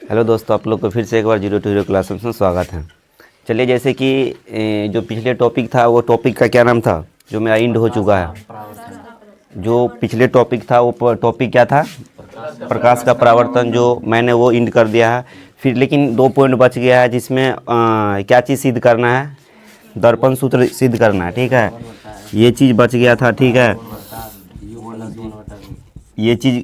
Hello दोस्तों, आप लोग को फिर से एक बार जीरो टू हीरो क्लासेस में स्वागत है। चलिए, जैसे कि जो पिछले टॉपिक था वो टॉपिक का क्या नाम था जो मेरा इंड हो चुका है। जो पिछले टॉपिक था वो टॉपिक क्या था? प्रकाश का परावर्तन, जो मैंने वो इंड कर दिया है। फिर लेकिन 2 पॉइंट बच गया है जिसमें क्या चीज़ सिद्ध करना है? दर्पण सूत्र सिद्ध करना है। ठीक है, ये चीज़ बच गया था। ठीक है, ये चीज़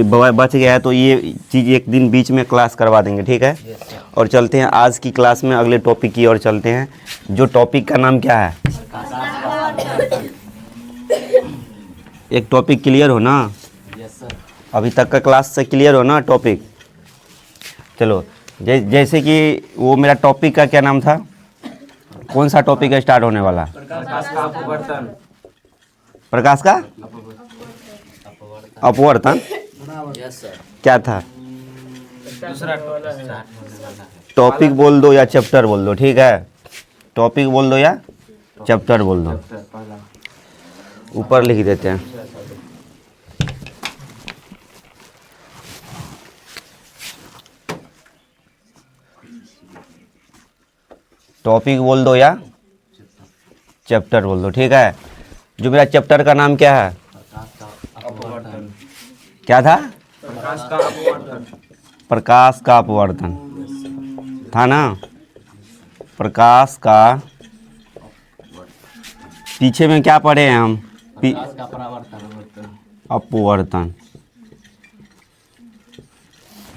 बच गया है तो ये चीज़ एक दिन बीच में क्लास करवा देंगे। ठीक है, और चलते हैं आज की क्लास में अगले टॉपिक की ओर चलते हैं। जो टॉपिक का नाम क्या है? एक टॉपिक क्लियर हो ना? अभी तक का क्लास से क्लियर हो ना टॉपिक? चलो, जैसे कि वो मेरा टॉपिक का क्या नाम था? कौन सा टॉपिक है स्टार्ट होने वाला? प्रकाश का अपवर्तन। प्रकाश का अपवर्तन क्या था? टॉपिक बोल दो या चैप्टर बोल दो। ठीक है, टॉपिक बोल दो या चैप्टर बोल दो। ऊपर लिख देते हैं। टॉपिक बोल दो या चैप्टर बोल दो। ठीक है, जो मेरा चैप्टर का नाम क्या है? क्या था? प्रकाश का अपवर्तन था ना? प्रकाश का पीछे में क्या पढ़े हैं हम? अपवर्तन,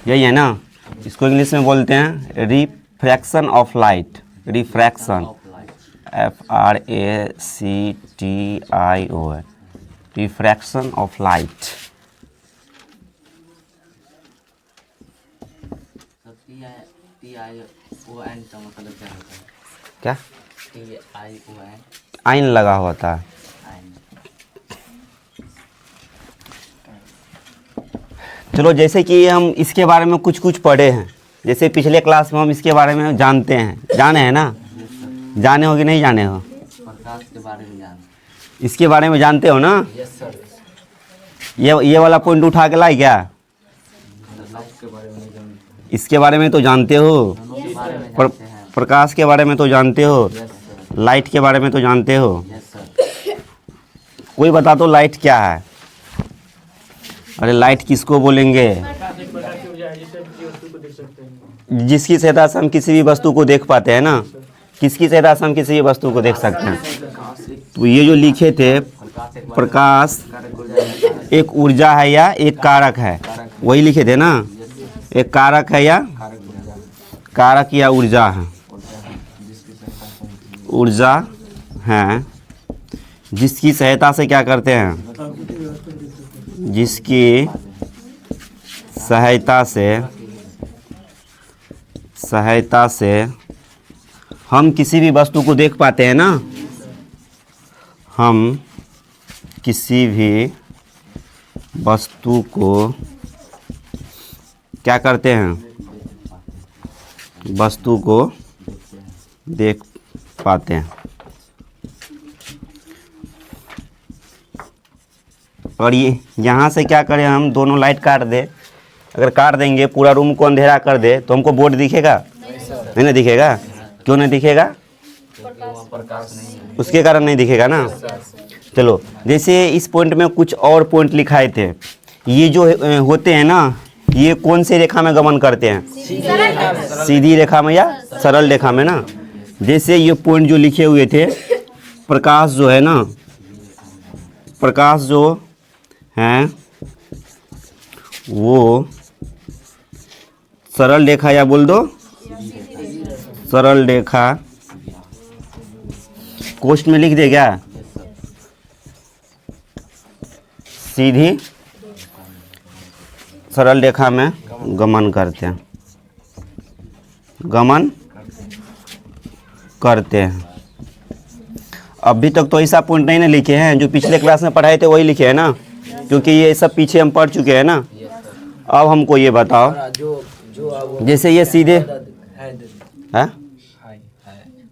यही है ना? इसको इंग्लिश में बोलते हैं refraction of light. Refraction, FRACTIO, refraction of light. क्या? आइन लगा हुआ था। चलो, जैसे कि हम इसके बारे में कुछ पढ़े हैं। जैसे पिछले क्लास में हम इसके बारे में जानते हैं, जाने हैं ना? जाने हो कि नहीं जाने हो? प्रकाश के बारे में जाने। इसके बारे में जानते हो ना? Yes sir. ये वाला पॉइंट उठा के लाई क्या? इसके बारे में तो जानते हो। प्रकाश के बारे में तो जानते हो। लाइट के बारे में तो जानते हो। कोई बता दो लाइट क्या है? अरे लाइट किसको बोलेंगे? जिसकी सहायता से हम किसी भी वस्तु को देख पाते हैं ना। किसकी सहायता से हम किसी भी वस्तु को देख सकते हैं? तो ये जो लिखे थे, प्रकाश एक ऊर्जा है या एक कारक है, वही लिखे थे ना? एक कारक है या ऊर्जा है? ऊर्जा है जिसकी सहायता से क्या करते हैं? जिसकी सहायता से हम किसी भी वस्तु को देख पाते हैं ना। हम किसी भी वस्तु को क्या करते हैं? वस्तु को देख पाते हैं। और ये यहाँ से क्या करें हम? दोनों लाइट काट दे। अगर काट देंगे, पूरा रूम को अंधेरा कर दे, तो हमको बोर्ड दिखेगा? नहीं ना दिखेगा। क्यों नहीं दिखेगा? उसके कारण नहीं दिखेगा ना। चलो, जैसे इस पॉइंट में कुछ और पॉइंट लिखाए थे। ये जो होते हैं ना, ये कौन से रेखा में गमन करते हैं? सीधी रेखा में या सरल रेखा में ना। जैसे ये पॉइंट जो लिखे हुए थे, प्रकाश जो है ना, प्रकाश जो है वो सरल रेखा या बोल दो सरल रेखा, कोष्ठ में लिख दे क्या? सीधी सरल रेखा में गमन करते हैं। अभी तक तो ऐसा पॉइंट नहीं ना लिखे हैं। जो पिछले क्लास में पढ़ाए थे वही लिखे हैं ना, क्योंकि ये सब पीछे हम पढ़ चुके हैं ना। अब हमको ये बताओ, जैसे ये सीधे है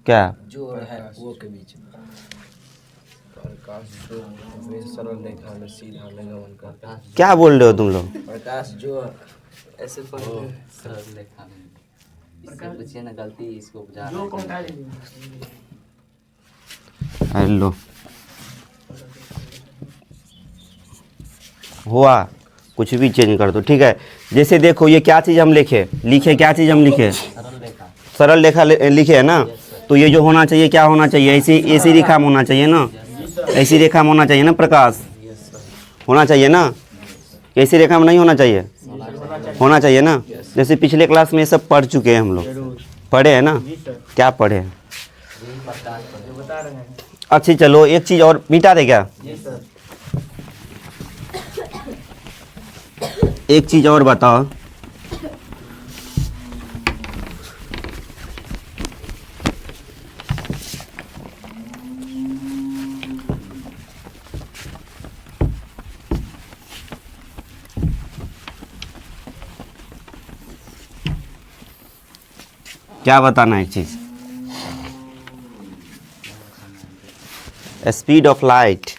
क्या? जो है वो के बीच में सरल रेखा में सीधा लगन करता है। क्या बोल रहे हो तुम लोग? प्रकाश जो ऐसे सरल रेखा में इससे पूछिए ना, गलती इसको बुझा रहा है। हेलो हुआ, कुछ भी चेंज कर दो, ठीक है। जैसे देखो ये क्या चीज़ हम लिखे क्या चीज़ हम लिखे? सरल रेखा। सरल रेखा लिखे है ना, तो ये जो होना चाहिए क्या होना चाहिए? ऐसी रेखा में होना चाहिए ना, ऐसी रेखा में होना चाहिए ना प्रकाश, होना चाहिए ना, ऐसी रेखा में नहीं होना चाहिए, होना चाहिए ना। जैसे पिछले क्लास में ये सब पढ़ चुके हैं हम लोग, पढ़े हैं ना, क्या पढ़े हैं? अच्छी चलो एक चीज़ और मिटा दे क्या? एक चीज़ और बताओ, क्या बताना है एक चीज़? स्पीड ऑफ लाइट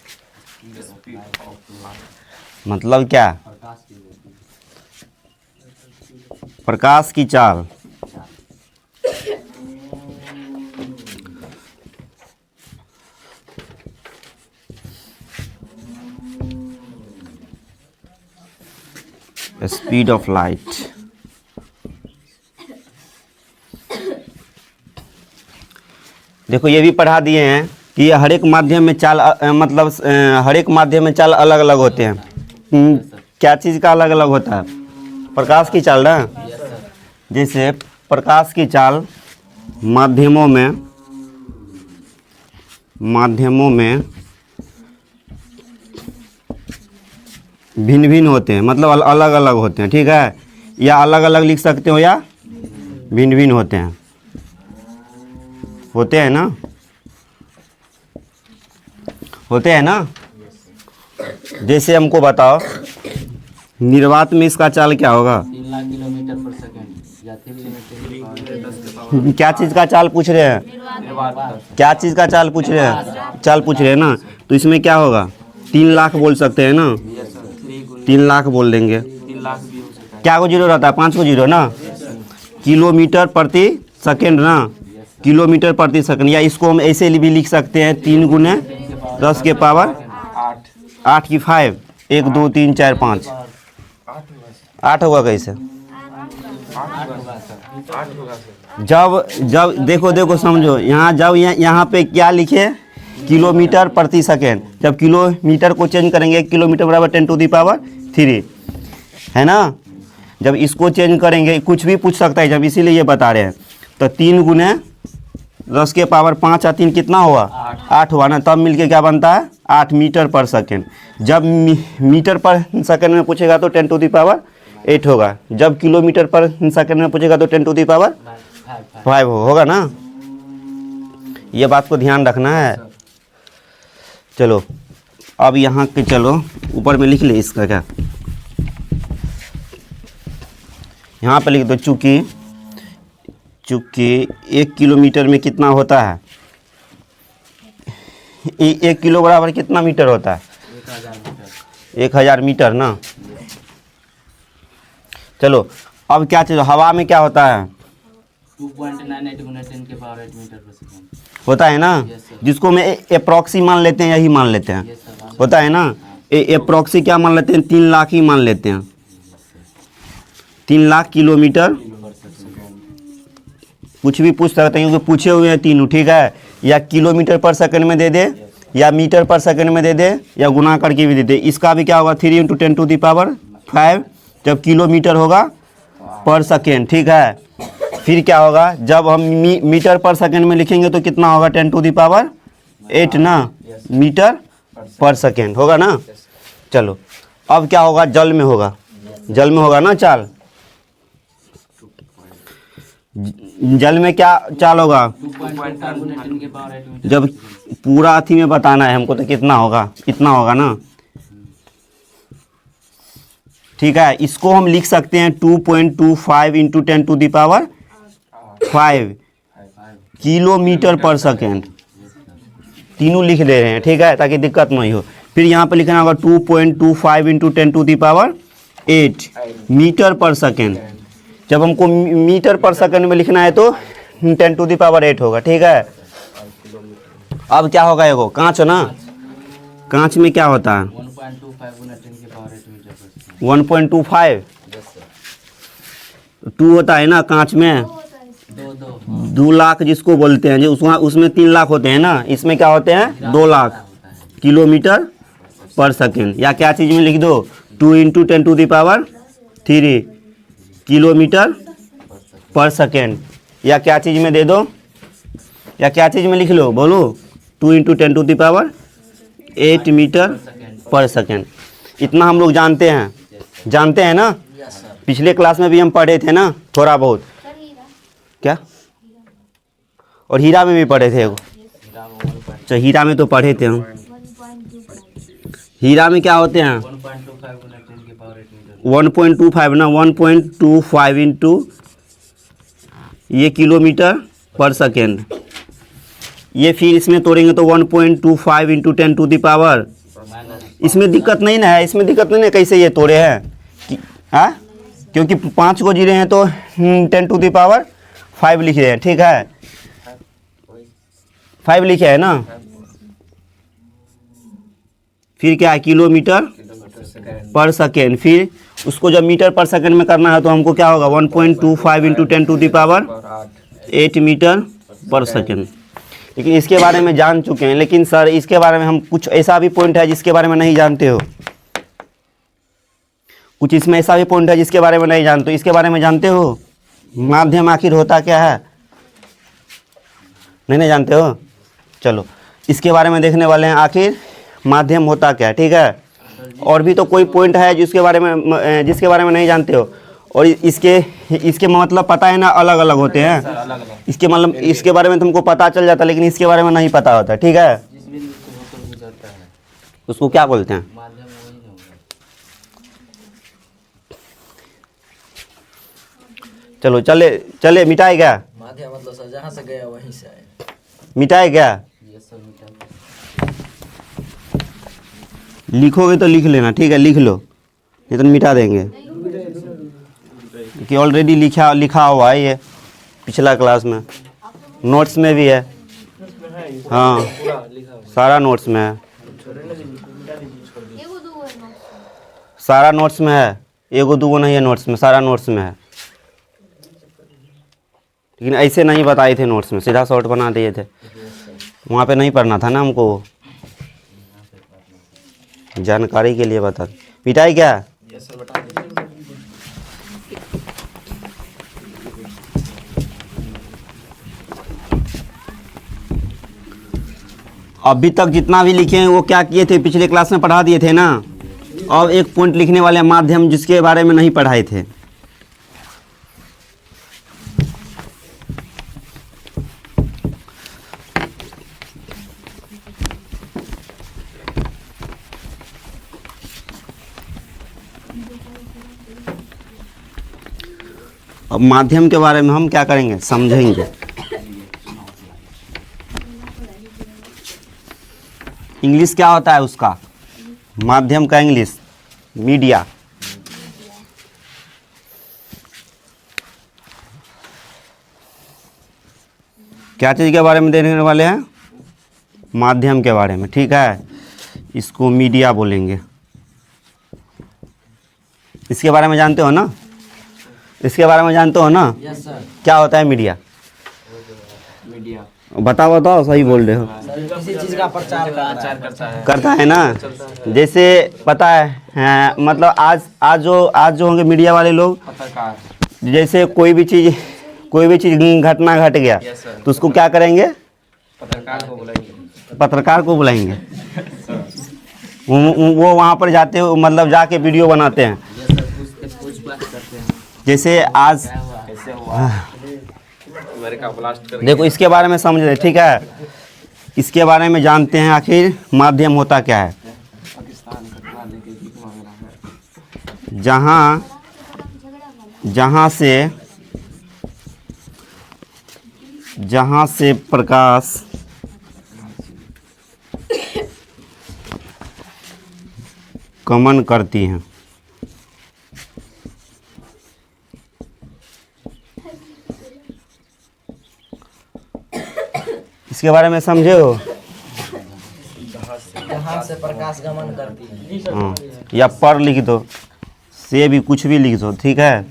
मतलब क्या? प्रकाश की चाल। Speed of light. देखो ये भी पढ़ा दिए हैं कि हर एक माध्यम में चाल मतलब हर एक माध्यम में चाल अलग अलग होते हैं। क्या चीज़ का अलग अलग होता है? प्रकाश की चाल ना। जैसे प्रकाश की चाल माध्यमों में भिन्न भिन्न होते हैं, मतलब अलग अलग होते हैं, ठीक है। या अलग अलग लिख सकते हो या भिन्न भिन्न होते हैं ना, होते हैं ना। जैसे हमको बताओ निर्वात में इसका चाल क्या होगा? 3 लाख किलोमीटर पर सेकंड या 3 किलोमीटर। क्या चीज़ का चाल पूछ रहे हैं? क्या चीज़ का चाल पूछ रहे हैं? चाल पूछ रहे हैं ना, तो इसमें क्या होगा? 3 लाख बोल सकते हैं ना, 3 लाख बोल देंगे। 3 लाख भी हो सकता है। क्या को जीरो रहता है? 5 को जीरो ना। किलोमीटर प्रति सेकंड ना, किलोमीटर प्रति सेकंड। या इसको हम ऐसे भी लिख सकते हैं 3 गुने 10 के पावर 8 की 5, 1 2 3 4 5 8 होगा कैसे? 8 होगा सर। जब देखो समझो, यहाँ जब यहाँ पे क्या लिखे? किलोमीटर प्रति सेकेंड। जब किलोमीटर को चेंज करेंगे, किलोमीटर बराबर 10⁻³ है ना। जब इसको चेंज करेंगे, कुछ भी पूछ सकता है जब, इसीलिए ये बता रहे हैं। तो 3 गुने 10 के पावर 5 या 3 कितना हुआ? 8 हुआ ना। तब मिलके क्या बनता है? 8 मीटर पर सेकेंड। जब मीटर पर सेकेंड में पूछेगा तो 10⁸ होगा। जब किलोमीटर पर सेकेंड में पूछेगा तो 10⁵ होगा ना। ये बात को ध्यान रखना है। चलो अब यहाँ के चलो ऊपर में लिख ले इसका क्या, यहाँ पे लिख दो चूँकि 1 किलोमीटर में कितना होता है? 1 किलो बराबर कितना मीटर होता है? 1000 मीटर ना। चलो अब क्या चीज़, हवा में क्या होता है? 2.98 गुना 10 के पावर 8 मीटर पर सेकंड होता है ना, जिसको मैं एप्रॉक्सी मान लेते हैं, यही मान लेते हैं, होता है ना। एप्रॉक्सी क्या मान लेते हैं? 3 लाख ही मान लेते हैं, 3 लाख किलोमीटर। कुछ भी पूछ सकते हैं क्योंकि पूछे हुए हैं तीनों, ठीक है। या किलोमीटर पर सेकंड में दे दे, या मीटर पर सेकंड में दे दे, या गुना करके भी दे दे। इसका भी क्या होगा? 3 × 10⁵ जब किलोमीटर होगा पर सेकेंड, ठीक है। फिर क्या होगा? जब हम मीटर पर सेकेंड में लिखेंगे तो कितना होगा? 10⁸ ना, मीटर पर सेकेंड होगा ना। चलो अब क्या होगा? जल में होगा ना चाल। जल में क्या चाल होगा? 2.5 गुना 10 के पावर 8 मीटर। जब पूरा अथी में बताना है हमको तो कितना होगा? इतना होगा ना, ठीक है। इसको हम लिख सकते हैं 2.25 × 10⁵ किलोमीटर पर सेकेंड। तीनों लिख दे रहे हैं, ठीक है, ताकि दिक्कत नहीं हो। फिर यहाँ पे लिखना होगा 2.25 इंटू 10⁸ मीटर पर सेकेंड। जब हमको मीटर पर सेकेंड में लिखना है तो 10⁸ होगा, ठीक है। अब क्या होगा, एगो कांच ना, कांच में क्या होता है 1.25 गुना 10 की पावर 8 मीटर पर सेकंड। 1.25 yes sir. 2 होता है ना कांच में, 2 लाख जिसको बोलते हैं, जो उसमें 3 लाख होते हैं ना, इसमें क्या होते हैं 2 लाख किलोमीटर पर सेकेंड। या क्या चीज़ में लिख दो 2 इंटू 10⁻³ किलोमीटर पर सेकेंड। या क्या चीज़ में दे दो, या क्या चीज़ में लिख लो, बोलो 2 इंटू 10⁸ मीटर पर सेकेंड। इतना हम लोग जानते हैं, जानते हैं ना, पिछले क्लास में भी हम पढ़े थे ना थोड़ा बहुत। क्या, और हीरा में भी पढ़े थे एगो। अच्छा, हीरा में तो पढ़े थे हम। हीरा में क्या होते हैं 1.25 गुना 10 की पावर 8 मीटर। 1.25 ना, 1.25 इंटू ये किलोमीटर पर सेकेंड। ये फिर इसमें तोड़ेंगे तो 1.25 इंटू 10⁻। इसमें दिक्कत नहीं ना है, इसमें दिक्कत नहीं है कैसे ये तोड़े हैं हाँ, क्योंकि 5 को जीरे हैं तो 10⁵ लिखे हैं, ठीक है, 5 लिखे है ना। फिर क्या है किलोमीटर पर सेकेंड। फिर उसको जब मीटर पर सेकेंड में करना है तो हमको क्या होगा 1.25 इंटू 10⁸ मीटर पर सेकेंड। लेकिन इसके बारे में जान चुके हैं, लेकिन सर इसके बारे में हम कुछ ऐसा भी पॉइंट है जिसके बारे में नहीं जानते हो, कुछ इसमें ऐसा भी पॉइंट है जिसके बारे में नहीं जानते हो। इसके बारे में जानते हो माध्यम आखिर होता क्या है, नहीं जानते हो। चलो इसके बारे में देखने वाले हैं, आखिर माध्यम होता क्या है, ठीक है। और भी तो कोई पॉइंट है जिसके बारे में नहीं जानते हो, और इसके मतलब पता है ना, अलग अलग होते हैं। इसके मतलब इसके बारे में तुमको पता चल जाता है, लेकिन इसके बारे में नहीं पता होता, ठीक है। जिस बिंदु से होकर गुजरता है उसको क्या बोलते हैं, माध्यम वही होगा। चलो चले मिटाए क्या, माध्यम मतलब सर जहाँ से गया वहीं से आए। मिटाए क्या, ये सब मीटर लिखोगे तो लिख लेना, ठीक है, लिख लो, नहीं तो मिटा देंगे, कि ऑलरेडी लिखा हुआ है ये पिछला क्लास में, नोट्स में भी है, हाँ सारा नोट्स में है, सारा नोट्स में है, एगो दूगो नहीं है नोट्स में, सारा नोट्स में है। लेकिन ऐसे नहीं बताए थे नोट्स में, सीधा शॉर्ट बना दिए थे, वहाँ पे नहीं पढ़ना था ना हमको, जानकारी के लिए बता। पिटाई क्या, यस सर बता दीजिए। अभी तक जितना भी लिखे हैं वो क्या किए थे, पिछले क्लास में पढ़ा दिए थे ना। अब एक पॉइंट लिखने वाले माध्यम जिसके बारे में नहीं पढ़ाए थे। अब माध्यम के बारे में हम क्या करेंगे, समझेंगे। इंग्लिश क्या होता है उसका, माध्यम का इंग्लिश मीडिया। क्या चीज़ के बारे में देखने वाले हैं, माध्यम के बारे में, ठीक है। इसको मीडिया बोलेंगे। इसके बारे में जानते हो ना, इसके बारे में जानते हो ना, यस सर। क्या होता है मीडिया, मीडिया बताओ सही बोल रहे हो। किसी चीज का प्रचार करता है। करता है ना, जैसे पता है मतलब आज जो होंगे मीडिया वाले लोग, पत्रकार। जैसे कोई भी चीज़ घटना घट गया यस सर। तो उसको क्या करेंगे, पत्रकार को बुलाएंगे। पत्रकार को बुलाएंगे। वो वहाँ पर जाते हो, मतलब जाके वीडियो बनाते हैं। ये सब पूछ-पाछ करते हैं। जैसे आज क्या हुआ? कैसे हुआ अमेरिका ब्लास्ट कर देखो इसके बारे में समझ रहे, ठीक है। इसके बारे में जानते हैं आखिर माध्यम होता क्या है। पाकिस्तान कटवा लेके भीख मांग रहा है। जहाँ से प्रकाश गमन करती हैं। इसके बारे में समझे हो? जहाँ से प्रकाश गमन करती है। हाँ, या पर लिख दो, से भी कुछ भी लिख दो, ठीक है।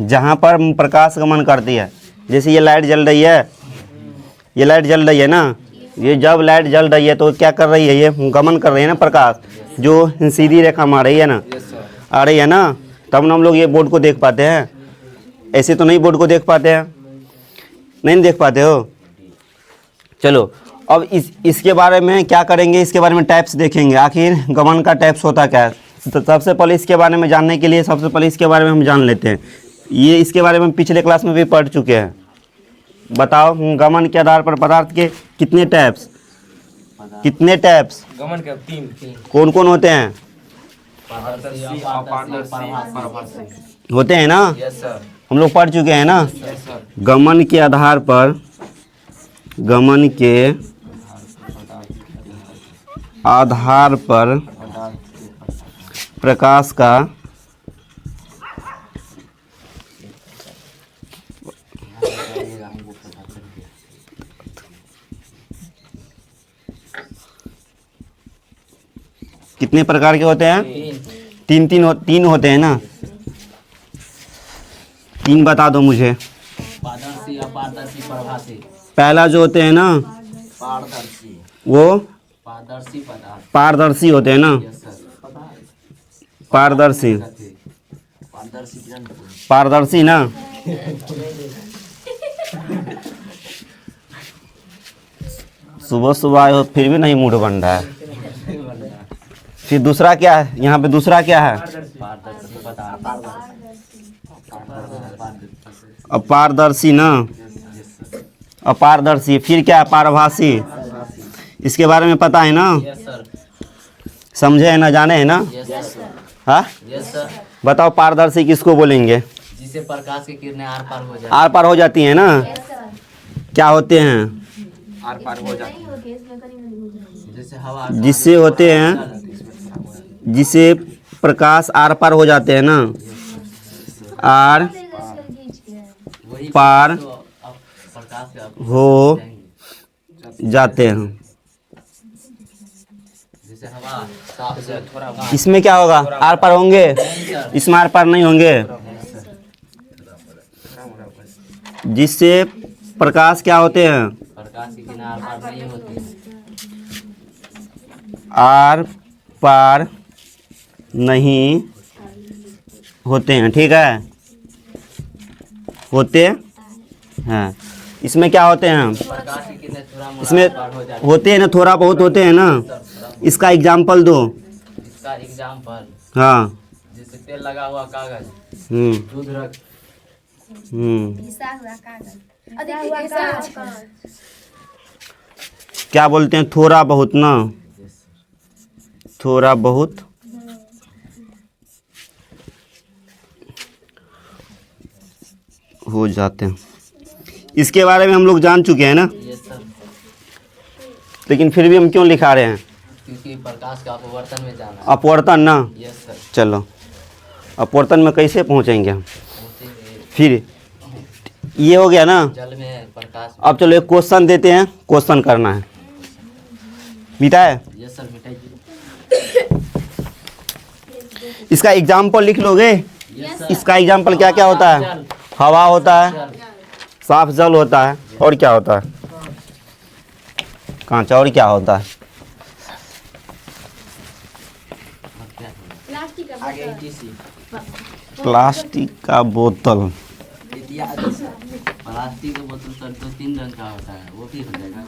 जहाँ पर प्रकाश गमन करती है, जैसे ये लाइट जल रही है, ये लाइट जल रही है ना, ये जब लाइट जल रही है तो क्या कर रही है, ये गमन कर रही है ना प्रकाश, जो सीधी रेखा में आ रही है ना, आ रही है ना, तब ना हम लोग ये बोर्ड को देख पाते हैं। ऐसे तो नहीं बोर्ड को देख पाते हैं, नहीं देख पाते हो। चलो अब इसके बारे में क्या करेंगे, इसके बारे में टाइप्स देखेंगे, आखिर गमन का टाइप्स होता क्या है। तो सबसे पहले इसके बारे में जानने के लिए सबसे पहले इसके बारे में हम जान लेते हैं। ये इसके बारे में पिछले क्लास में भी पढ़ चुके हैं। बताओ, गमन के आधार पर पदार्थ के कितने टाइप्स, कितने टाइप्स गमन के 3 कौन कौन होते हैं? पारदर्शी, अपारदर्शी होते हैं ना, यस सर, हम लोग पढ़ चुके हैं ना। Yes sir. गमन के आधार पर, गमन के आधार पर प्रकाश का कितने प्रकार के होते हैं? तीन होते हैं ना। 3 बता दो मुझे। पारदर्शी, अपारदर्शी, प्रभासी। पहला जो होते हैं ना, पारदर्शी, वो पारदर्शी पदार्थ। पारदर्शी होते हैं ना, यस सर। पारदर्शी, पारदर्शी किरण पारदर्शी ना। सुबह सुबह आए हो फिर भी नहीं मूड बन रहा है। फिर दूसरा क्या है, यहाँ पे दूसरा क्या है? पारदर्शी पदार्थ। अपारदर्शी ना, अपारदर्शी। फिर क्या है? पारभासी। इसके बारे में पता है ना, यस सर। समझे है ना, जाने है ना? Yes sir. हाँ, यस सर। बताओ पारदर्शी किसको बोलेंगे? जिसे प्रकाश की किरणें आर पार हो जाए। आर पार हो जाती है ना। क्या होते हैं? आर पार हो जाती जैसे हवा। जिससे होते हैं, जिसे प्रकाश आर पार हो जाते हैं ना, आर वही पार तो अब प्रकाश के अब हो जाएंगे। जाते हैं। जैसे हवा साफ से थोड़ा इसमें क्या होगा? आर पार होंगे, इसमें आर पार नहीं होंगे। जिससे प्रकाश क्या होते हैं? प्रकाश की किरणें आर पार नहीं होती हैं। आर पार नहीं होते हैं, ठीक है, होते हैं। इसमें क्या होते हैं? प्रकाश की किरणें थोड़ा मोड़ा इसमें आर पार हो जाती होते हैं ना, थोड़ा बहुत होते हैं ना। इसका एग्जाम्पल दो। हैं। इसका एग्जाम्पल हाँ। जैसे तेल लगा हुआ कागज, हम्म दूध रख। हम्म क्या बोलते हैं? थोड़ा बहुत ना, थोड़ा बहुत हो जाते हैं। इसके बारे में हम लोग जान चुके हैं ना, यस सर। लेकिन फिर भी हम क्यों लिखा रहे हैं? क्योंकि प्रकाश का अपवर्तन में जाना है। अपवर्तन ना। Yes sir. चलो, अपवर्तन में कैसे पहुंचेंगे हम? पहुंचेंगे फिर ये हो गया ना। जल में प्रकाश। अब चलो एक क्वेश्चन देते हैं, क्वेश्चन करना है। मिटा है? यस सर, मिटाइए। इसका एग्जाम्पल लिख लोगे? Yes sir. इसका एग्जाम्पल क्या क्या होता है? जल। हवा होता है, जल। साफ जल होता है, और क्या होता है? कांचा। और क्या होता है? आगे ETC प्लास्टिक का बोतल। इत्यादि। प्लास्टिक का बोतल सर 2-3 रंग का होता है, वो भी हो जाएगा।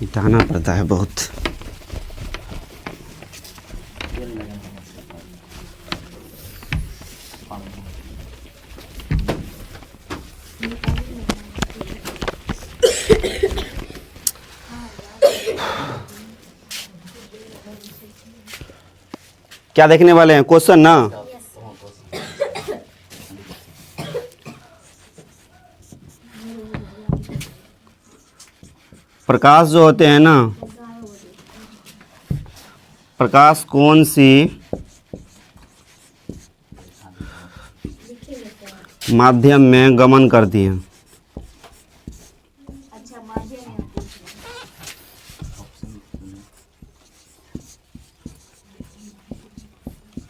मिटाना पड़ता है बहुत। क्या देखने वाले हैं? क्वेश्चन ना। प्रकाश जो होते हैं ना, प्रकाश कौन सी माध्यम में गमन करती है?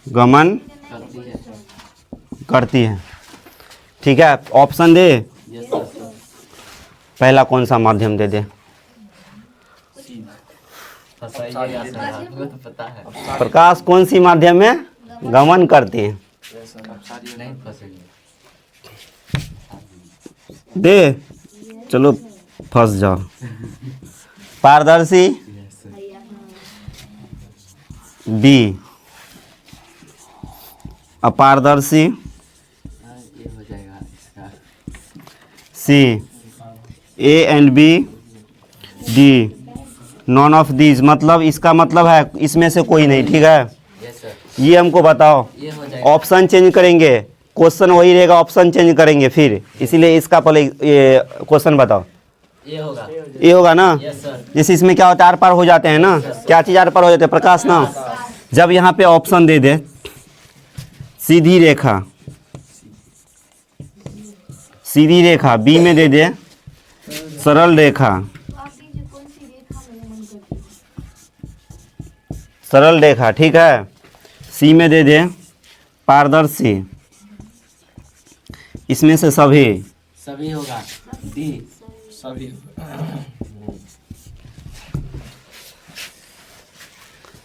गमन करती है। करती है। ठीक है, ऑप्शन दे। Yes sir. पहला कौन सा माध्यम दे दे? फंसाइएगा सर, आपको तो पता है। प्रकाश कौन सी माध्यम में गमन करती है? नहीं फंसेंगे। दे, चलो फंस जाओ। पारदर्शी, यस सर। बी। अपारदर्शी, ये हो जाएगा इसका। C. A and B, D. None of these, मतलब इसका मतलब है इसमें से कोई नहीं। ठीक है, यस सर। ये हमको बताओ। ये हो जाएगा। ऑप्शन चेंज करेंगे, क्वेश्चन वही रहेगा, ऑप्शन चेंज करेंगे फिर, इसीलिए इसका पहले ये क्वेश्चन बताओ। ये होगा। ये होगा ना? Yes sir. जैसे इसमें क्या होता है, आर पार हो जाते हैं ना। क्या चीज़ आर पार हो जाते हैं? प्रकाश ना। जब यहाँ पे ऑप्शन दे दे, सीधी रेखा, सीधी रेखा, बी में दे दे सरल रेखा, सरल रेखा। ठीक है, सी में दे दे पारदर्शी, इसमें से सभी। सभी होगा। डी। सभी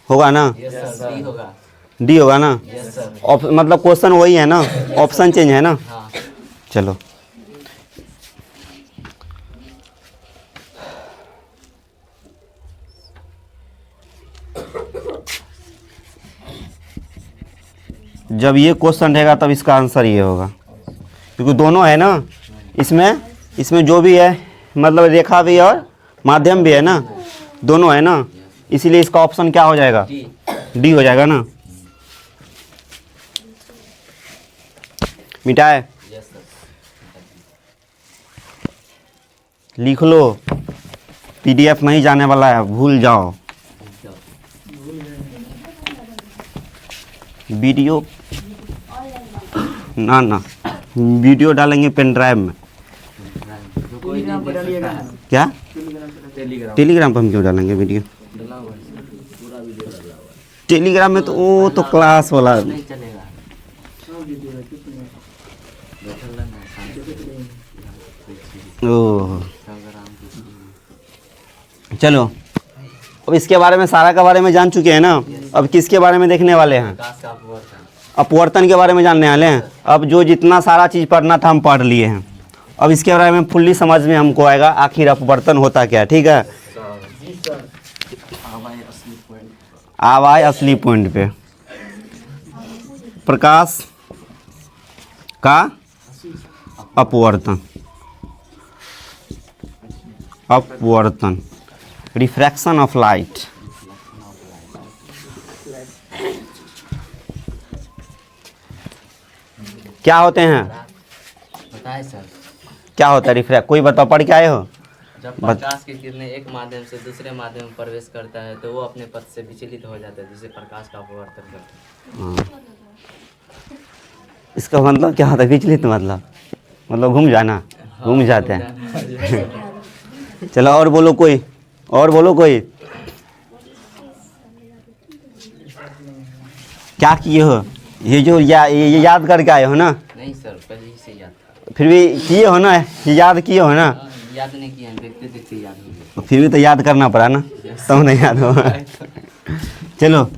होगा ना? Yes sir. डी होगा। डी होगा ना? Yes sir. मतलब क्वेश्चन वही है ना, ऑप्शन चेंज है ना। हाँ। चलो, जब ये क्वेश्चन रहेगा तब इसका आंसर ये होगा, क्योंकि दोनों है ना इसमें। इसमें जो भी है मतलब रेखा भी है और माध्यम भी है ना, दोनों है ना, इसीलिए इसका ऑप्शन क्या हो जाएगा? डी। डी हो जाएगा ना। मिटाए, यस सर। लिख लो, पीडीएफ नहीं जाने वाला है, भूल जाओ। वीडियो ना ना, वीडियो डालेंगे पेन ड्राइव में। जो कोई नहीं देख सकता है। क्या? टेलीग्राम टेलीग्राम पर हम क्यों डालेंगे वीडियो? डला हुआ है। टेलीग्राम में तो वो तो क्लास वाला। नहीं चलेगा। बैठल रहना, शांति से। ओह, अगर हम चलो, अब इसके बारे में सारा के बारे में जान चुके हैं ना। अब किसके बारे में देखने वाले हैं? प्रकाश का अपवर्तन। अपवर्तन के बारे में जानने वाले हैं। अब जो जितना सारा चीज़ पढ़ना था हम पढ़ लिए हैं, अब इसके बारे में फुल्ली समझ में हमको आएगा आखिर अपवर्तन होता क्या है। ठीक है, अब आए असली पॉइंट पे। प्रकाश का अपवर्तन, अपवर्तन, रिफ्रैक्शन ऑफ लाइट। क्या होते हैं? बताए सर। क्या होता है रिफ्रैक्ट? कोई बताओ, पढ़ के आए हो? जब प्रकाश की किरणें एक माध्यम से दूसरे माध्यम में प्रवेश करता है तो वो अपने पथ से विचलित हो जाता है, जिसे प्रकाश का अपवर्तन करता है। हाँ। इसका मतलब क्या होता है विचलित? मतलब घूम जाना, घूम जाते हैं। चलो और बोलो कोई, और बोलो कोई। क्या किए हो? ये जो ये याद करके आए हो ना? नहीं सर, पहले ही से याद था। फिर भी किए हो ना, याद किए हो ना? याद नहीं किया, देखते देखते याद हो गया। फिर भी तो याद करना पड़ा ना, तब नहीं याद हो। चलो,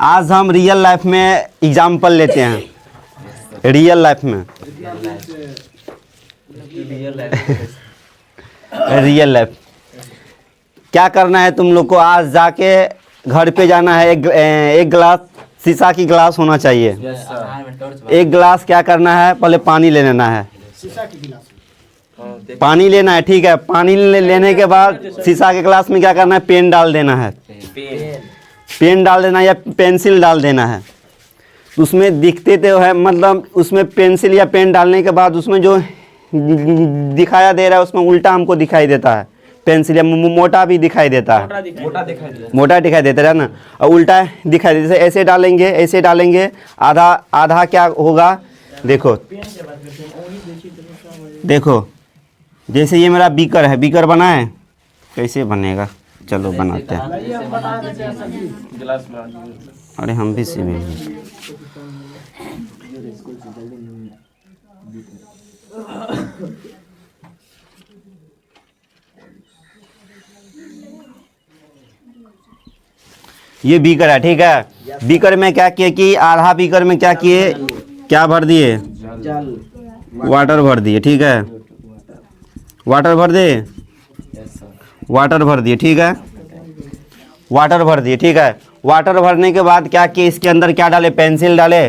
आज हम रियल लाइफ में एग्जाम्पल लेते हैं। रियल लाइफ में, रियल लाइफ क्या करना है तुम लोग को? आज जाके घर पे जाना है, एक गिलास शीशा की गिलास होना चाहिए। आधार में टॉर्च एक गिलास क्या करना है, पहले पानी ले लेना है, पानी लेना है। ठीक है, पानी लेने के बाद शीशा के गिलास में क्या करना है, पेन डाल देना है। पेन डाल देना या पेंसिल डाल देना है, तो उसमें दिखते तो है, मतलब उसमें पेंसिल या पेन डालने के बाद उसमें जो दिखाया दे रहा है उसमें उल्टा हमको दिखाई देता है। पेंसिल या मोटा भी दिखाई देता है, मोटा दिखाई देता है ना, और उल्टा दिखाई देता है। ऐसे डालेंगे, ऐसे डालेंगे, आधा आधा क्या होगा, देखो देखो, जैसे ये मेरा बीकर है, बीकर बना है, कैसे बनेगा, चलो बनाते हैं। गिलास में आ जाइए। अरे हम भी सीवे हैं। ये बीकर है, ठीक है। बीकर में क्या किए कि आधा बीकर में क्या किए, क्या भर दिए, वाटर भर दिए, ठीक है। वाटर भर दे, वाटर भर दिए, ठीक है। वाटर भर दिए, ठीक है। वाटर भरने के बाद क्या किए, इसके अंदर क्या डाले, पेंसिल डाले।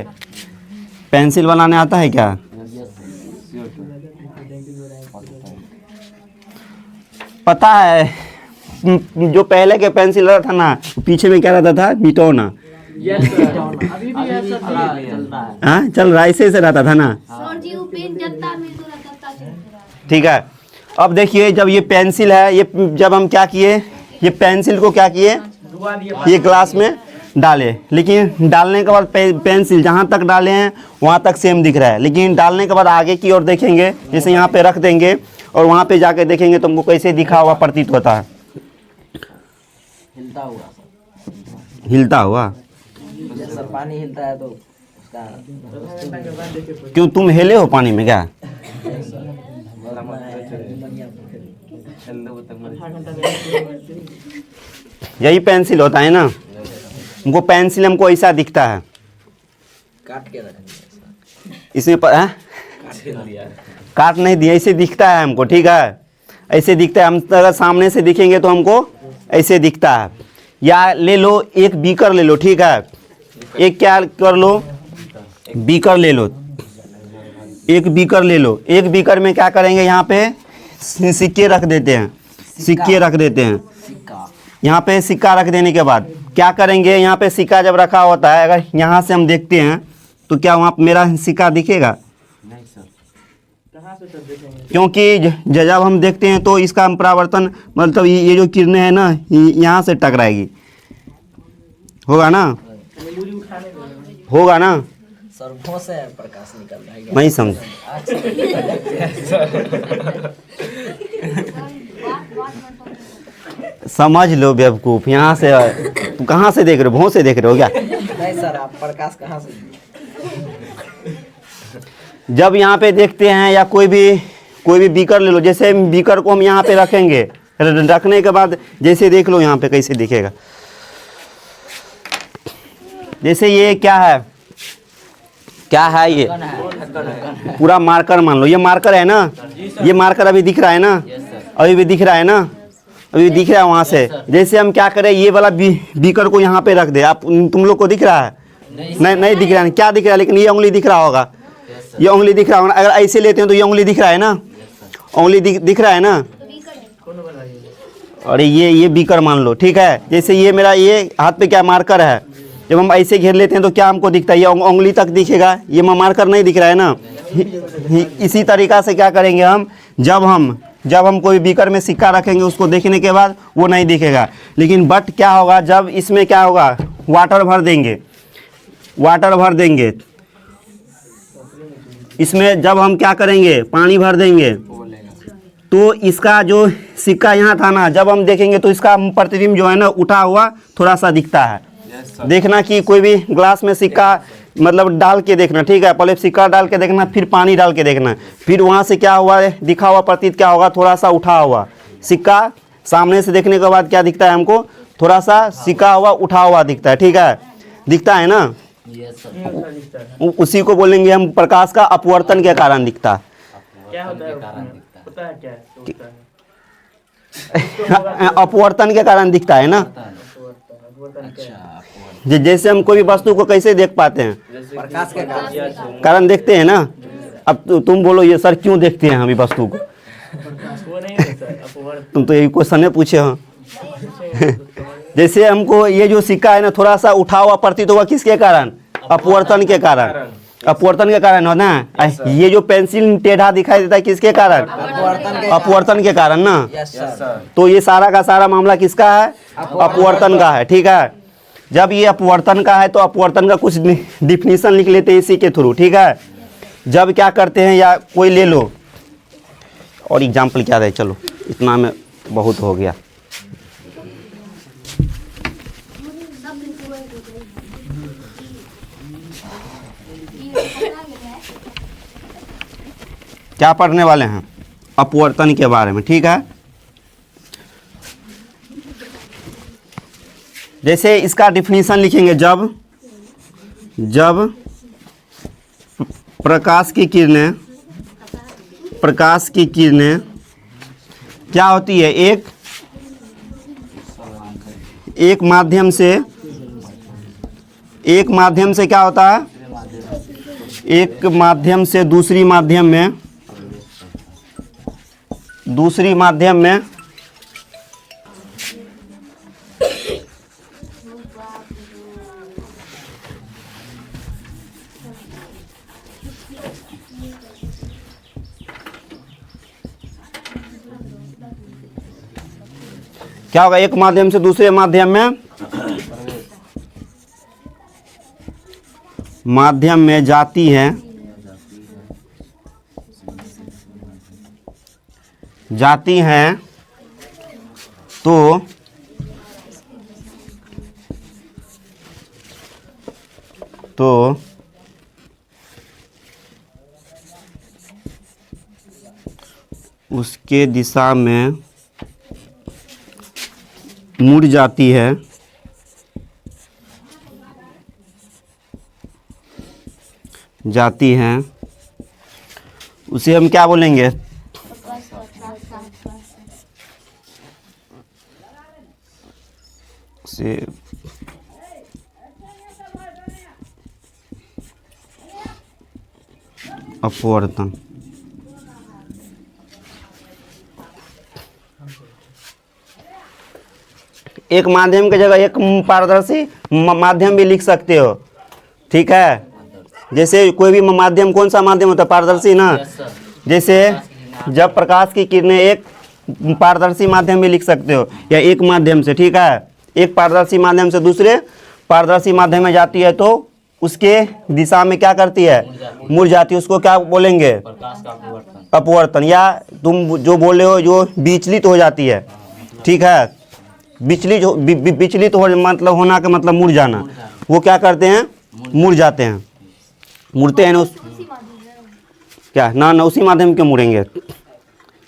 पेंसिल बनाने आता है क्या, पता है, जो पहले के पेंसिल रहता था ना, पीछे में क्या रहता था, मिटौना। अभी भी ऐसा चलता है। हाँ चल रहा, ऐसे से रहता था ना, ठीक है। अब देखिए, जब ये पेंसिल है, ये जब हम क्या किए, ये पेंसिल को क्या किए, ये ग्लास में डाले, लेकिन डालने के बाद पेंसिल जहाँ तक डाले हैं वहाँ तक सेम दिख रहा है, लेकिन डालने के बाद आगे की ओर देखेंगे, जैसे यहाँ पे रख देंगे और वहाँ पे जाके देखेंगे तो हमको कैसे दिखा हुआ प्रतीत होता है, हिलता हुआ सर। हिलता हुआ। जैसे पानी हिलता है तो उसका क्यों तुम हिले हो पानी में क्या, यही पेंसिल होता है ना, हमको पेंसिल हमको ऐसा दिखता है, काट के रखेंगे। इसमें काट नहीं दिया, ऐसे दिखता है हमको, ठीक है। ऐसे दिखता है, हम अगर सामने से दिखेंगे तो हमको ऐसे दिखता है। या ले लो, एक बीकर ले लो, ठीक है। एक क्या कर लो, बीकर ले लो, एक बीकर ले लो। एक बीकर में क्या करेंगे, यहाँ पे सिक्के रख देते हैं, सिक्के रख देते हैं। यहाँ पे सिक्का रख देने के बाद क्या करेंगे, यहाँ पे सिक्का जब रखा होता है, अगर यहाँ से हम देखते हैं तो क्या वहाँ पे मेरा सिक्का दिखेगा, क्योंकि जब हम देखते हैं तो इसका परावर्तन, मतलब ये जो किरणें हैं ना, यहाँ से टकराएगी, होगा ना, होगा ना, सर्वों से प्रकाश निकल रहा है। नहीं समझ, समझ लो बेवकूफ़, यहाँ से तुम कहाँ से देख रहे हो, भों से देख रहे हो क्या, नहीं सर, आप प्रकाश कहाँ से? जब यहाँ पे देखते हैं, या कोई भी बीकर ले लो, जैसे बीकर को हम यहाँ पे रखेंगे, रखने के बाद जैसे देख लो यहाँ पे कैसे दिखेगा, जैसे ये क्या है, क्या है ये, पूरा मार्कर मान लो, ये मार्कर है ना, ये मार्कर अभी दिख रहा है ना, अभी भी दिख रहा है ना, अभी दिख रहा है वहाँ से। जैसे हम क्या करें, ये वाला बीकर को यहाँ पे रख दे, आप तुम लोग को दिख रहा है, नहीं दिख रहा है, क्या दिख रहा है, लेकिन ये उंगली दिख रहा होगा, ये उंगली दिख रहा होगा। अगर ऐसे लेते हैं तो ये उंगली दिख रहा है ना, उंगली दिख रहा है ना, और ये बीकर मान लो, ठीक है। जैसे ये मेरा ये हाथ पे क्या मार्कर है, जब हम ऐसे घेर लेते हैं तो क्या हमको दिखता है, ये उंगली तक दिखेगा, ये मार्कर नहीं दिख रहा है ना। इसी तरीक़ा से क्या करेंगे हम, जब हम कोई बीकर में सिक्का रखेंगे, उसको देखने के बाद वो नहीं दिखेगा, लेकिन बट क्या होगा, जब इसमें क्या होगा, वाटर भर देंगे, वाटर भर देंगे, इसमें जब हम क्या करेंगे, पानी भर देंगे, तो इसका जो सिक्का यहाँ था ना, जब हम देखेंगे तो इसका प्रतिबिंब जो है ना, उठा हुआ थोड़ा सा दिखता है। देखना कि कोई भी ग्लास में सिक्का मतलब डाल के देखना, ठीक है, पहले सिक्का डाल के देखना, फिर पानी डाल के देखना, फिर वहाँ से क्या हुआ, दिखा हुआ प्रतीत क्या होगा, थोड़ा सा उठा हुआ सिक्का। सामने से देखने के बाद क्या दिखता है हमको, थोड़ा सा सिक्का हुआ उठा हुआ दिखता है, ठीक है, दिखता है ना। उसी को बोलेंगे हम प्रकाश का अपवर्तन के कारण दिखता। क्या होता है, पता है क्या होता है? अपवर्तन के कारण दिखता है ना। जैसे हम कोई भी वस्तु को कैसे देख पाते हैं, प्रकाश के कारण देखते हैं ना। अब तुम बोलो ये सर क्यों देखते हैं हम इस वस्तु को, वो नहीं है सर, अपवर्तन। तुम तो यही क्वेश्चन पूछे हो। जैसे हमको ये जो सिक्का है ना थोड़ा सा उठा हुआ प्रतीत हुआ, किसके कारण? अपवर्तन के कारण। अपवर्तन के कारण हो ना। ये जो पेंसिल टेढ़ा दिखाई देता है किसके कारण? अपवर्तन के कारण ना। तो ये सारा का सारा मामला किसका है? अपवर्तन का है। ठीक है, जब ये अपवर्तन का है तो अपवर्तन का कुछ डिफिनीशन लिख लेते हैं इसी के थ्रू। ठीक है, जब क्या करते हैं, या कोई ले लो और एग्जाम्पल क्या दे, चलो इतना में बहुत हो गया। क्या पढ़ने वाले हैं? अपवर्तन के बारे में। ठीक है, जैसे इसका डिफिनीशन लिखेंगे, जब प्रकाश की किरणें क्या होती है? एक माध्यम से क्या होता है? एक माध्यम से दूसरी माध्यम में क्या होगा? एक माध्यम से दूसरे माध्यम में जाती हैं तो उसके दिशा में मुड़ जाती हैं, उसे हम क्या बोलेंगे? से अपवर्तन। एक माध्यम की जगह एक पारदर्शी माध्यम भी लिख सकते हो। ठीक है, जैसे कोई भी माध्यम, कौन सा माध्यम होता है? पारदर्शी ना। जैसे जब प्रकाश की किरणें एक पारदर्शी माध्यम में लिख सकते हो, या एक माध्यम से। ठीक है, एक पारदर्शी माध्यम से दूसरे पारदर्शी माध्यम में जाती है तो उसके दिशा में क्या करती है? मुड़ जाती है। उसको क्या बोलेंगे? अपवर्तन। या तुम जो बोल रहे हो, जो विचलित हो जाती है। ठीक है, विचलित हो मतलब होना का मतलब मुड़ जाना। वो क्या करते हैं? मुड़ जाते हैं, मुड़ते हैं ना। क्या ना उसी माध्यम के मुड़ेंगे।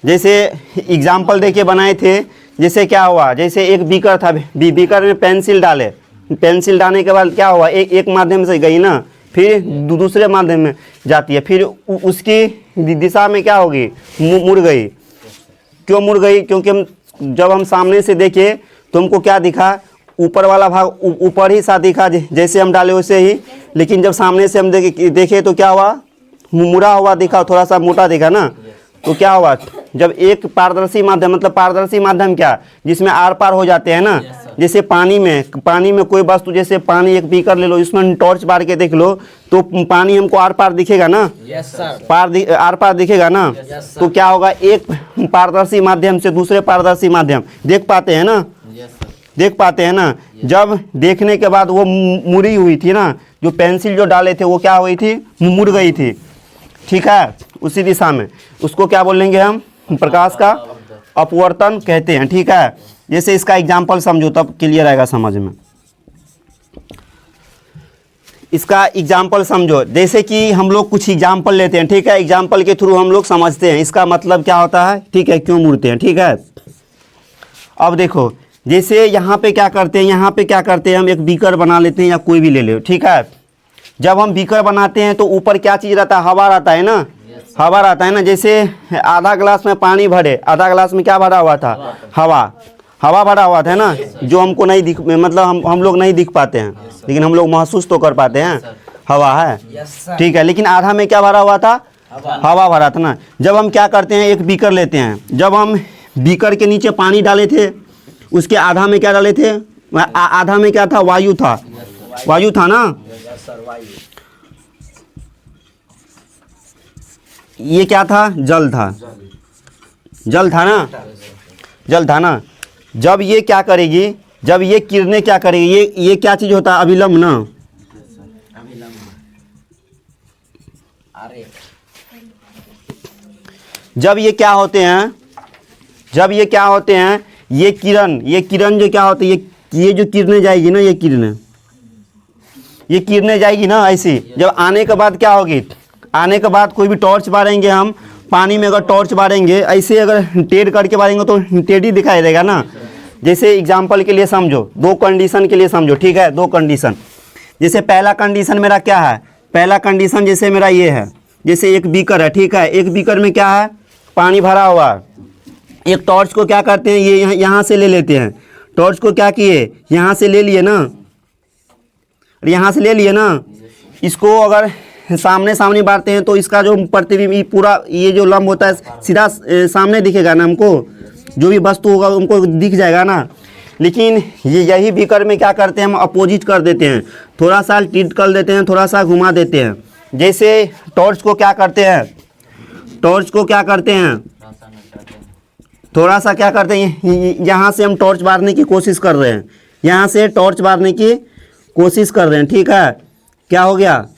जैसे एग्जाम्पल देखिए बनाए थे, जैसे क्या हुआ? जैसे एक बीकर था, बीकर में पेंसिल डाले, पेंसिल डालने के बाद क्या हुआ? एक माध्यम से गई ना, फिर दूसरे माध्यम में जाती है, फिर उसकी दिशा में क्या होगी? मुड़ गई। क्यों मुड़ गई? क्योंकि जब हम सामने से देखे तो हमको क्या दिखा? ऊपर वाला भाग ऊपर ही सा दिखा, जैसे हम डाले वैसे ही। लेकिन जब सामने से हम देखे तो क्या हुआ? मुड़ा हुआ दिखा, थोड़ा सा मोटा दिखा ना। तो क्या हुआ? जब एक पारदर्शी माध्यम, मतलब पारदर्शी माध्यम क्या? जिसमें आर पार हो जाते हैं ना। जैसे पानी में कोई वस्तु, जैसे पानी एक बीकर ले लो, इसमें टॉर्च मार के देख लो तो पानी हमको आर पार दिखेगा ना। आर पार दिखेगा ना। तो क्या होगा? एक पारदर्शी माध्यम से दूसरे पारदर्शी माध्यम देख पाते हैं ना। देख पाते हैं ना। जब देखने के बाद वो मुड़ी हुई थी ना, जो पेंसिल जो डाले थे वो क्या हुई थी? मुड़ गई थी। ठीक है, उसी दिशा में। उसको क्या बोलेंगे हम? प्रकाश का अपवर्तन कहते हैं। ठीक है, जैसे इसका एग्जाम्पल समझो तब क्लियर आएगा समझ में। इसका एग्जाम्पल समझो, जैसे कि हम लोग कुछ एग्जाम्पल लेते हैं। ठीक है, एग्जाम्पल के थ्रू हम लोग समझते हैं इसका मतलब क्या होता है। ठीक है, क्यों मुड़ते हैं। ठीक है, अब देखो, जैसे यहाँ पे क्या करते हैं, हम एक बीकर बना लेते हैं, या कोई भी ले लो। ठीक है, जब हम बीकर बनाते हैं तो ऊपर क्या चीज़ रहता है? हवा रहता है ना। हवा रहता है ना। जैसे आधा गिलास में पानी भरे, आधा गिलास में क्या भरा हुआ था? हवा भरा हुआ था ना, जो हमको नहीं दिख, मतलब हम लोग नहीं दिख पाते हैं, लेकिन हम लोग महसूस तो कर पाते हैं हवा है। ठीक है, लेकिन आधा में क्या भरा हुआ था? हवा भरा था ना। जब हम क्या करते हैं, एक बीकर लेते हैं, जब हम बीकर के नीचे पानी डाले थे, उसके आधा में क्या डाले थे? आधा में क्या था, वायु था, वायु था ना। ये क्या था, जल था, जल था ना, जल था ना। जब ये क्या करेगी, जब ये किरणें क्या करेगी, ये क्या चीज़ होता है, अभिलंब ना। जब ये क्या होते हैं, जब ये क्या होते हैं, ये किरण जो क्या होती है, ये जो किरणें जाएगी ना, ये किरणें जाएगी ना ऐसी। जब आने के बाद क्या होगी, आने के बाद कोई भी टॉर्च मारेंगे हम, पानी में अगर टॉर्च मारेंगे ऐसे, अगर टेढ़ करके मारेंगे तो टेढ़ी दिखाई देगा ना। जैसे एग्जाम्पल के लिए समझो, दो कंडीशन के लिए समझो, ठीक है, दो कंडीशन। जैसे पहला कंडीशन मेरा क्या है, पहला कंडीशन जैसे मेरा ये है, जैसे एक बीकर है, ठीक है, एक बीकर में क्या है, पानी भरा हुआ है। एक टॉर्च को क्या करते हैं, ये यहाँ से ले लेते हैं, टॉर्च को क्या किए, यहाँ से ले लिए ना, यहाँ से ले लिए ना। इसको अगर सामने सामने बांटते हैं तो इसका जो प्रतिबिंब पूरा ये जो लंब होता है सीधा सामने दिखेगा ना हमको, जो भी वस्तु होगा उनको दिख जाएगा ना। लेकिन यही बीकर में क्या करते हैं, हम अपोजिट कर देते हैं, थोड़ा सा टिल्ट कर देते हैं, थोड़ा सा घुमा देते हैं। जैसे टॉर्च को क्या करते हैं, टॉर्च को क्या करते हैं, थोड़ा सा क्या करते हैं, यहाँ से हम टॉर्च मारने की कोशिश कर रहे हैं, यहाँ से टॉर्च मारने की कोशिश कर रहे हैं, ठीक है। क्या हो गया,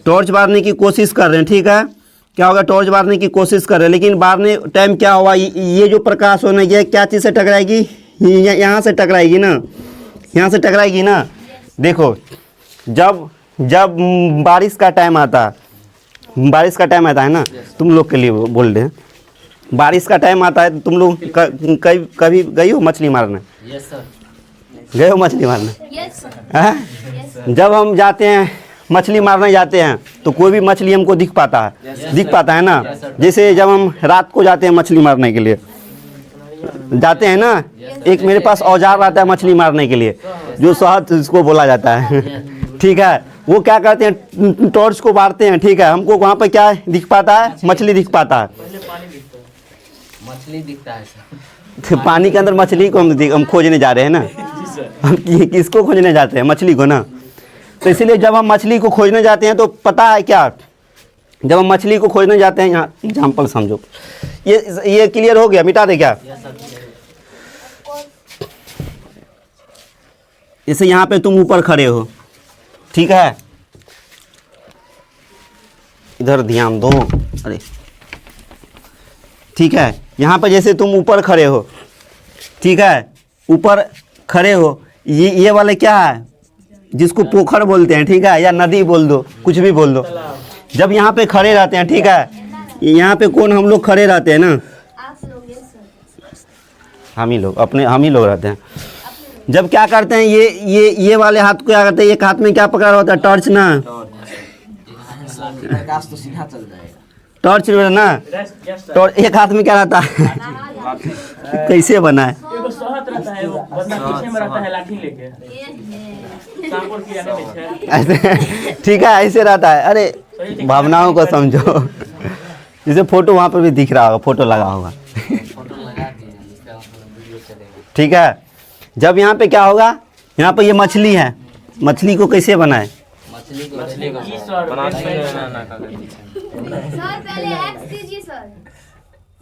टॉर्च मारने की कोशिश कर रहे हैं, ठीक है। क्या होगा, टॉर्च मारने की कोशिश कर रहे हैं, लेकिन मारने टाइम क्या हुआ, ये जो प्रकाश होने की क्या चीज़ से टकराएगी, यहाँ से टकराएगी ना, यहाँ से टकराएगी ना। देखो जब जब बारिश का टाइम आता, बारिश का टाइम आता है ना, तुम लोग के लिए बोल रहे हैं, बारिश का टाइम आता है तो तुम लोग कभी गई हो मछली मारने? Yes sir. गए हो मछली मारने? Yes sir. हाँ? जब हम जाते हैं मछली मारने जाते हैं तो कोई भी मछली हमको दिख पाता है, दिख पाता है ना। जैसे जब हम रात को जाते हैं मछली मारने के लिए जाते हैं ना, एक मेरे पास औजार आता है मछली मारने के लिए, जो शहद इसको बोला जाता है, ठीक है। वो क्या करते हैं, टॉर्च को मारते हैं, ठीक है, हमको वहाँ पर क्या दिख पाता है, मछली दिख पाता है, मछली दिखता है सर। तो पानी के अंदर मछली को हम खोजने जा रहे हैं ना, हम किसको खोजने जाते हैं, मछली को ना। तो इसीलिए जब हम मछली को खोजने जाते हैं तो पता है क्या, जब हम मछली को खोजने जाते हैं, यहाँ एग्जाम्पल समझो, ये क्लियर हो गया, मिटा दे क्या। जैसे यहाँ पे तुम ऊपर खड़े हो, ठीक है, इधर ध्यान दो, अरे ठीक है, यहाँ पे जैसे तुम ऊपर खड़े हो, ठीक है, ऊपर खड़े हो, ये वाले क्या है, जिसको पोखर बोलते हैं, ठीक है, या नदी बोल दो, कुछ भी बोल दो। जब यहाँ पे खड़े रहते हैं, ठीक है, यहाँ पे कौन हम लोग खड़े रहते हैं ना, हम ही लोग रहते हैं। जब क्या करते हैं, ये वाले हाथ को क्या करते हैं, एक हाथ में क्या पकड़ा होता है, टॉर्च ना, प्रकाश तो सीधा चल जाएगा, टॉर्च ना, टॉर्च एक हाथ में क्या रहता है, कैसे बना है, एगो सहत रहता है, वो बंदा पीछे में रहता है लाठी लेके, सांपों की आने में छे। ऐसे ठीक है, ऐसे रहता है। अरे भावनाओं को समझो, जैसे फोटो वहाँ पर भी दिख रहा होगा, फोटो लगा होगा, फोटो लगा दिए हैं, इसका वीडियो चलेगा। ठीक है। जब यहाँ पे क्या होगा, यहाँ पे ये मछली है, मछली को कैसे बनाए, मछली को जी सर, सर पहले एक्स कीजिए सर।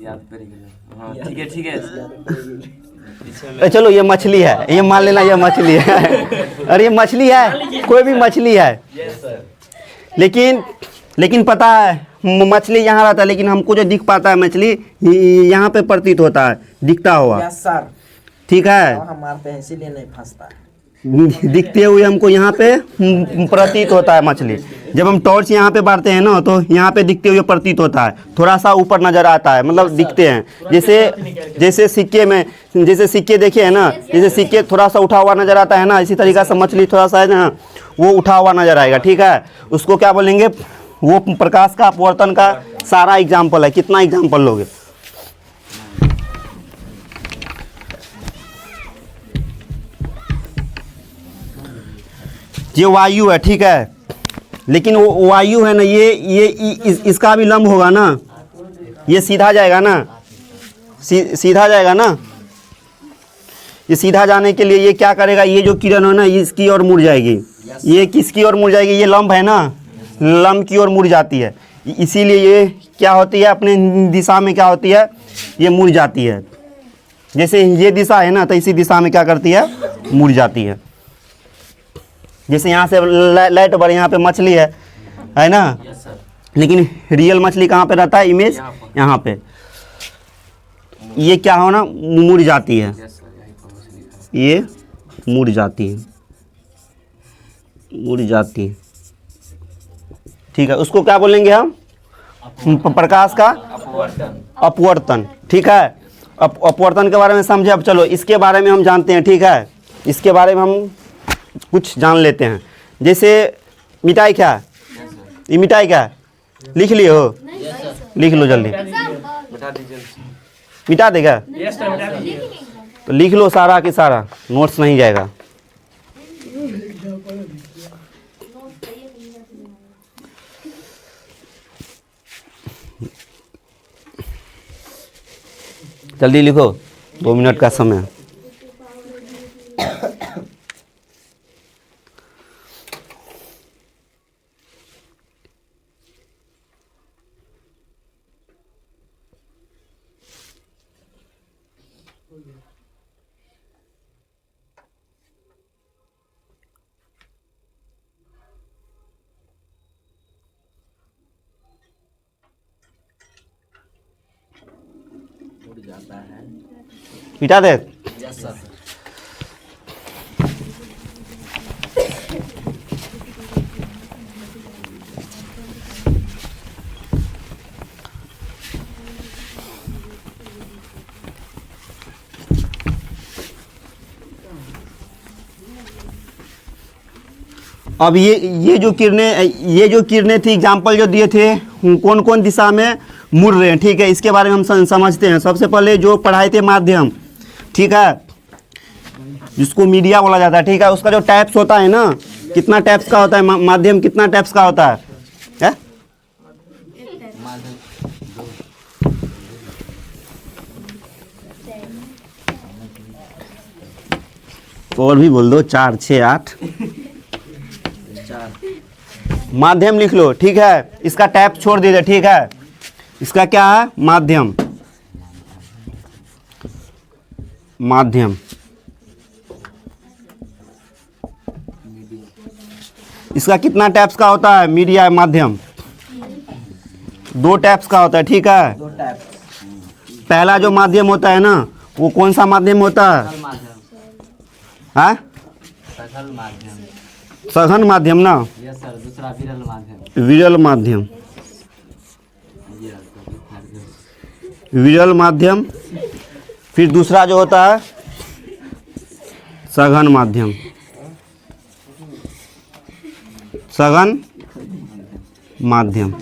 याद करिए। हाँ ठीक है चलो ये मछली है, ये मान लेना ये मछली है। अरे ये मछली है, कोई भी मछली है, लेकिन पता है मछली यहाँ रहता है, लेकिन हमको जो दिख पाता है मछली यहाँ पे प्रतीत होता है, दिखता हुआ। यस सर, ठीक है, हम मारते हैं इसीलिए नहीं फंसता है। दिखते हुए हमको यहाँ पे प्रतीत होता है मछली। जब हम टॉर्च यहाँ पे बारते हैं ना, तो यहाँ पे दिखते हुए प्रतीत होता है, थोड़ा सा ऊपर नजर आता है, मतलब दिखते हैं। जैसे सिक्के में, जैसे सिक्के देखे हैं ना, जैसे सिक्के थोड़ा सा उठा हुआ नजर आता है ना, इसी तरीका से मछली थोड़ा सा है ना, वो उठा हुआ नजर आएगा। ठीक है, उसको क्या बोलेंगे, वो प्रकाश का अपवर्तन का सारा एग्जाम्पल है। कितना एग्जाम्पल लोगे? ये वायु है, ठीक है, लेकिन वो वायु है ना, ये इसका भी लंब होगा ना, ये सीधा जाएगा ना, सीधा जाएगा ना। ये सीधा जाने के लिए ये क्या करेगा, ये जो किरण है ना ये इसकी ओर मुड़ जाएगी। ये किसकी ओर मुड़ जाएगी, ये लंब है ना, लंब की ओर मुड़ जाती है। इसीलिए ये क्या होती है, अपने दिशा में क्या होती है, ये मुड़ जाती है। जैसे ये दिशा है ना तो इसी दिशा में क्या करती है, मुड़ जाती है। जैसे यहाँ से लाइट पर यहाँ पे मछली है ना, लेकिन रियल मछली कहाँ पे रहता है, इमेज यहाँ पे। ये क्या होना, मुड़ जाती है, ये मुड़ जाती है, मुड़ जाती है। ठीक है, उसको क्या बोलेंगे हम, प्रकाश का अपवर्तन। ठीक है, अपवर्तन के बारे में समझे। अब चलो इसके बारे में हम जानते हैं। ठीक है, इसके बारे में हम कुछ जान लेते हैं। जैसे मिठाई क्या है, ये मिठाई क्या है, लिख लिए हो, लिख लो जल्दी, मिटा देगा यस सर, बता दीजिए। तो लिख लो सारा के सारा, नोट्स नहीं जाएगा। जल्दी लिखो, 2 मिनट का समय। मिटा दे। Yes sir. अब ये जो किरणें थी, एग्जाम्पल जो दिए थे, कौन कौन दिशा में मुड़ रहे हैं। ठीक है, इसके बारे में हम समझते हैं। सबसे पहले जो पढ़ाए थे माध्यम, ठीक है, जिसको मीडिया बोला जाता है। ठीक है, उसका जो टाइप्स होता है ना, कितना टाइप्स का होता है, माध्यम कितना टाइप्स का होता है? और भी बोल दो, 4 6 8 माध्यम लिख लो। ठीक है, इसका टाइप छोड़ दीजिए। ठीक है, इसका क्या है, माध्यम, माध्यम। इसका कितना टाइप्स का होता है, मीडिया माध्यम? 2 टाइप्स का होता है। ठीक है, पहला जो माध्यम होता है ना, वो कौन सा माध्यम होता है? हाँ, सघन माध्यम। सघन माध्यम ना। Yes sir. दूसरा विरल माध्यम। विरल माध्यम, विरल माध्यम। फिर दूसरा जो होता है सघन माध्यम, सघन माध्यम।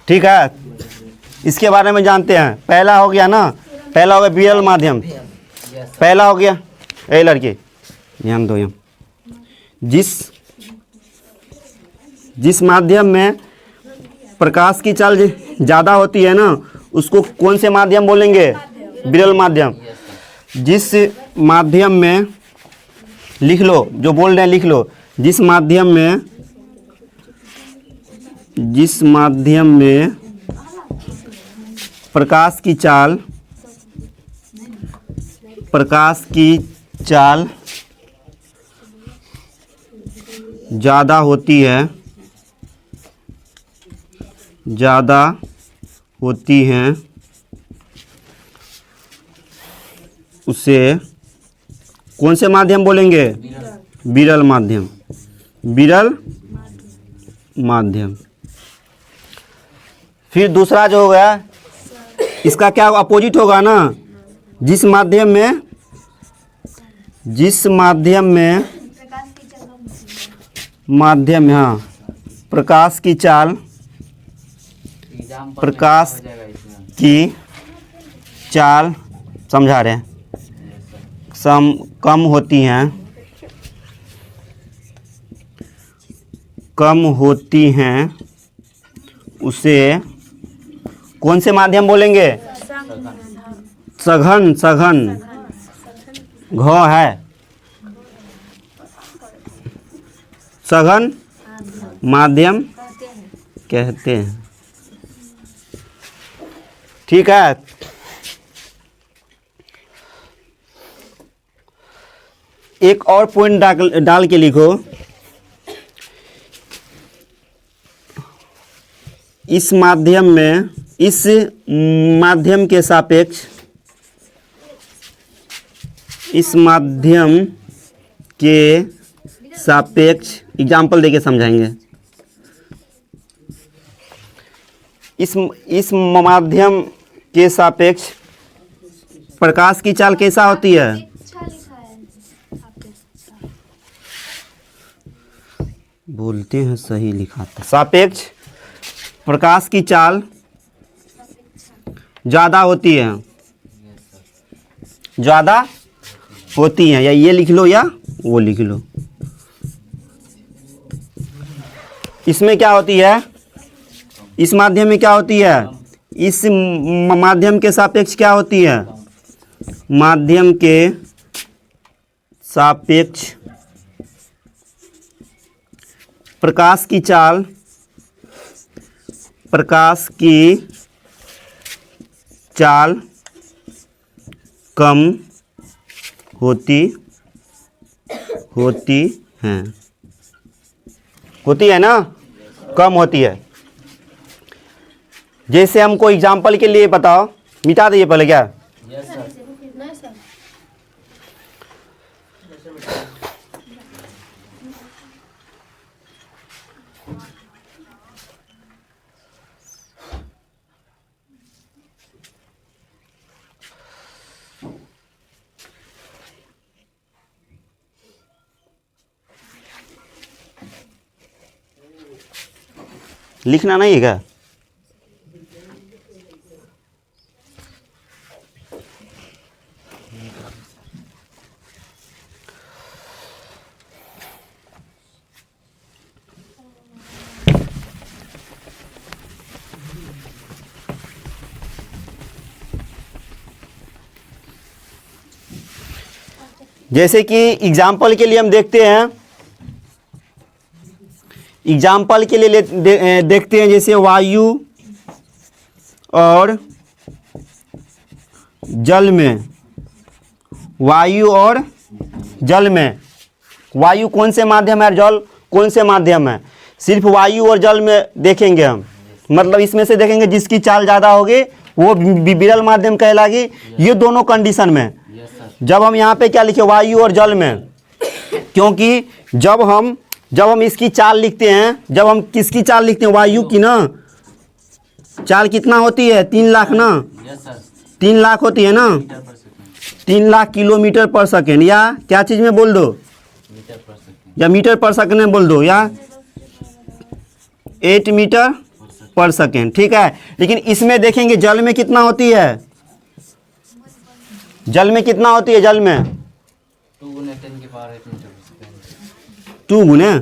ठीक है, इसके बारे में जानते हैं। पहला हो गया ना, पहला हो गया विरल माध्यम। पहला हो गया, ए लड़के ध्यान दो, यहाँ जिस माध्यम में प्रकाश की चाल ज़्यादा होती है ना, उसको कौन से माध्यम बोलेंगे? विरल माध्यम। जिस माध्यम में, लिख लो जो बोल रहे हैं, लिख लो, जिस माध्यम में प्रकाश की चाल ज़्यादा होती है, उसे कौन से माध्यम बोलेंगे? विरल माध्यम, विरल माध्यम। फिर दूसरा जो हो गया, इसका क्या अपोजिट होगा ना? जिस माध्यम में हाँ, प्रकाश की चाल समझा रहे हैं, कम होती हैं, उसे कौन से माध्यम बोलेंगे? सघन सघन घ है, सघन माध्यम कहते हैं। ठीक है, एक और पॉइंट डाल के लिखो, इस माध्यम में, इस माध्यम के सापेक्ष, इस माध्यम के सापेक्ष, एग्जाम्पल देके समझाएंगे। इस माध्यम के सापेक्ष प्रकाश की चाल कैसा होती है? अच्छा लिखा है आपके। बोलते हैं सही लिखा था। सापेक्ष प्रकाश की चाल ज़्यादा होती है, ज़्यादा होती है, या ये लिख लो या वो लिख लो। इसमें क्या होती है? इस माध्यम में क्या होती है? इस माध्यम के सापेक्ष क्या होती है? माध्यम के सापेक्ष प्रकाश की चाल, प्रकाश की चाल कम होती है ना, कम होती है। जैसे हमको एग्जाम्पल के लिए बताओ, मिटा दीजिए पहले क्या। नहीं सर। लिखना नहीं है क्या? जैसे कि एग्जाम्पल के लिए हम देखते हैं, एग्जाम्पल के लिए देखते हैं, जैसे वायु और जल में, वायु और जल में, वायु कौन से माध्यम है, जल कौन से माध्यम है? सिर्फ वायु और जल में देखेंगे हम, मतलब इसमें से देखेंगे जिसकी चाल ज़्यादा होगी वो विरल माध्यम कहलाएगी। ये दोनों कंडीशन में जब हम यहाँ पे क्या लिखे, वायु और जल में, क्योंकि जब हम इसकी चाल लिखते हैं, जब हम किसकी चाल लिखते हैं, वायु की ना चाल कितना होती है? 3 लाख ना, 3 लाख होती है ना, 3 लाख किलोमीटर पर सेकेंड, या क्या चीज़ में बोल दो, या मीटर पर सेकेंड में बोल दो, या 8 मीटर पर सेकेंड। ठीक है, लेकिन इसमें देखेंगे जल में कितना होती है, जल में कितना होती है, जल में 2 × 10⁸ मीटर 2 गुने,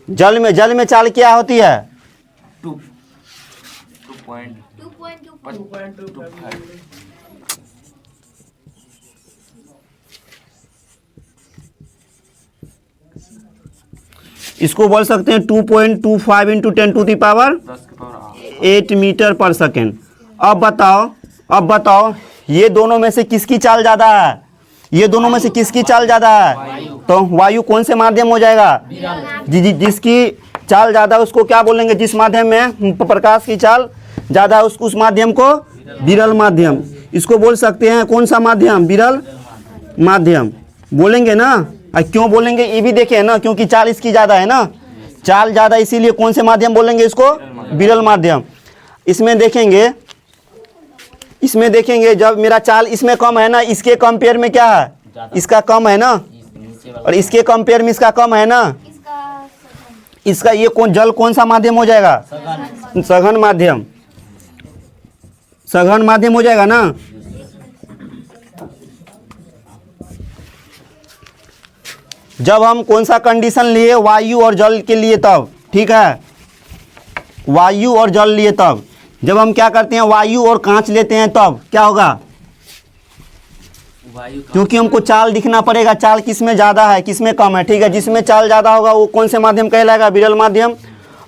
जल में चाल क्या होती है? 2.25। इसको बोल सकते हैं 2.25 इंटू 10⁸ मीटर पर सेकेंड। अब बताओ ये दोनों में से किसकी चाल ज़्यादा है? ये दोनों में से किसकी चाल ज़्यादा है? तो वायु कौन से माध्यम हो जाएगा? जिसकी चाल ज़्यादा उसको क्या बोलेंगे? जिस माध्यम में प्रकाश की चाल ज़्यादा है उस माध्यम को विरल माध्यम। इसको बोल सकते हैं कौन सा माध्यम? विरल माध्यम बोलेंगे ना। क्यों बोलेंगे ये भी देखें ना, क्योंकि चाल इसकी ज़्यादा है ना, चाल ज़्यादा, इसीलिए कौन से माध्यम बोलेंगे इसको? विरल माध्यम। इसमें देखेंगे जब मेरा चाल इसमें कम है ना, इसके कंपेयर में क्या है? इसका कम है ना, और इसके कंपेयर में इसका कम है ना, इसका ये जल कौन सा माध्यम हो जाएगा? सघन माध्यम। सघन माध्यम हो जाएगा ना। जब हम कौन सा कंडीशन लिए? वायु और जल के लिए तब, ठीक है, वायु और जल लिए तब, जब हम क्या करते हैं वायु और कांच लेते हैं तब क्या होगा, वायु क्योंकि हमको चाल दिखना पड़ेगा, चाल किस में ज़्यादा है किस में कम है, ठीक है। जिसमें चाल ज़्यादा होगा वो कौन से माध्यम कहलाएगा, विरल माध्यम,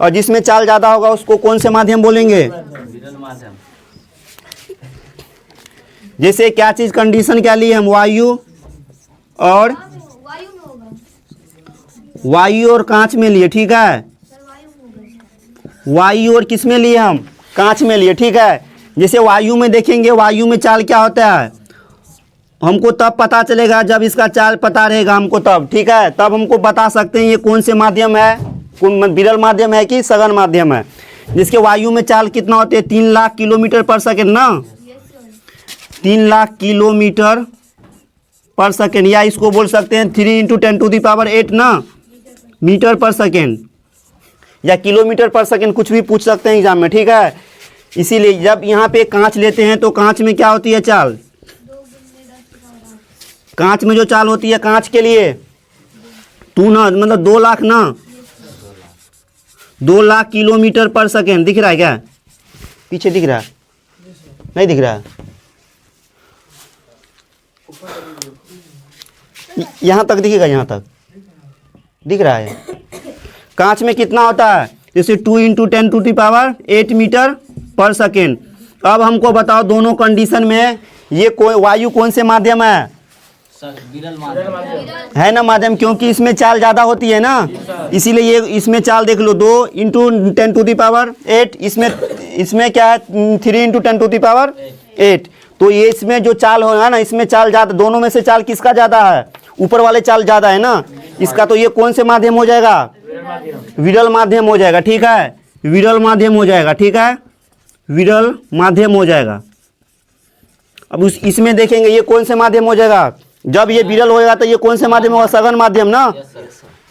और जिसमें चाल ज़्यादा होगा उसको कौन से माध्यम बोलेंगे। विरल माध्यम। जैसे क्या चीज़ कंडीशन क्या ली हम, वायु और वायु में होगा वायु और कांच में लिए, ठीक है। सर, वायु में होगा। वायु और किस में लिए हम, कांच में लिए, ठीक है। जैसे वायु में देखेंगे, वायु में चाल क्या होता है हमको तब पता चलेगा जब इसका चाल पता रहेगा हमको तब, ठीक है। तब हमको बता सकते हैं ये कौन से माध्यम है, कौन विरल माध्यम है कि सघन माध्यम है। जिसके वायु में चाल कितना होती है 3 लाख किलोमीटर पर सेकेंड ना, 3 लाख किलोमीटर पर सेकेंड, या इसको बोल सकते हैं 3 × 10⁸ ना मीटर पर सेकेंड, या किलोमीटर पर सेकेंड, कुछ भी पूछ सकते हैं एग्जाम में, ठीक है। इसीलिए जब यहाँ पे कांच लेते हैं तो कांच में क्या होती है चाल, कांच में जो चाल होती है कांच के लिए 2 ना मतलब 2 लाख ना, 2 लाख किलोमीटर पर सेकेंड। दिख रहा है क्या, पीछे दिख रहा है, नहीं दिख रहा है, यहाँ तक दिखेगा, यहाँ तक दिख रहा है। कांच में कितना होता है, जैसे 2 × 10⁸ मीटर पर सेकेंड। अब हमको बताओ दोनों कंडीशन में ये कोई वायु कौन से माध्यम है, विरल माध्यम है ना माध्यम, क्योंकि इसमें चाल ज़्यादा होती है ना, इसीलिए ये इसमें चाल देख लो 2 × 10⁸, इसमें क्या है 3 × 10⁸। तो ये इसमें जो चाल होगा ना, इसमें चाल ज़्यादा, दोनों में से चाल किसका ज़्यादा है, ऊपर वाले चाल ज़्यादा है ना इसका, तो ये कौन से माध्यम हो जाएगा, विरल माध्यम हो जाएगा, ठीक है। विरल माध्यम हो जाएगा, ठीक है, विरल माध्यम हो जाएगा। अब इसमें देखेंगे ये कौन से माध्यम हो जाएगा, जब ये विरल होएगा तो ये कौन से माध्यम होगा, सघन माध्यम ना,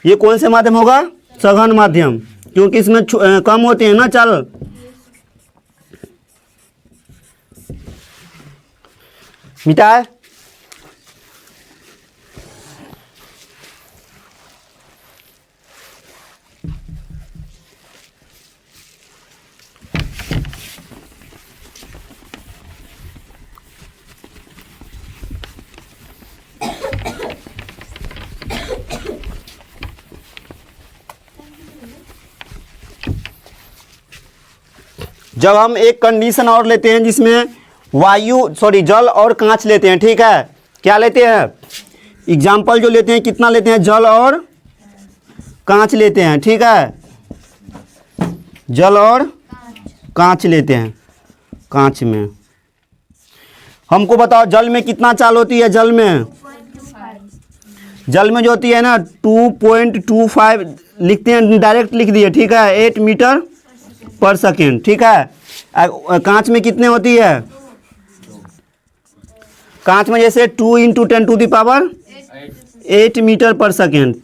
ये कौन से माध्यम होगा, सघन माध्यम, क्योंकि इसमें कम होते हैं ना चाल। मिटाए जब हम एक कंडीशन और लेते हैं जिसमें जल और कांच लेते हैं, ठीक है। क्या लेते हैं, एग्जाम्पल जो लेते हैं कितना लेते हैं, जल और कांच लेते हैं, ठीक है। जल और कांच लेते हैं, कांच में हमको बताओ जल में कितना चाल होती है, जल में जो होती है ना 2.25 लिखते हैं, डायरेक्ट लिख दिए, ठीक है, 8 मीटर पर सेकेंड, ठीक है। कांच में कितने होती है, कांच में जैसे 2 × 10⁸ मीटर पर सेकेंड,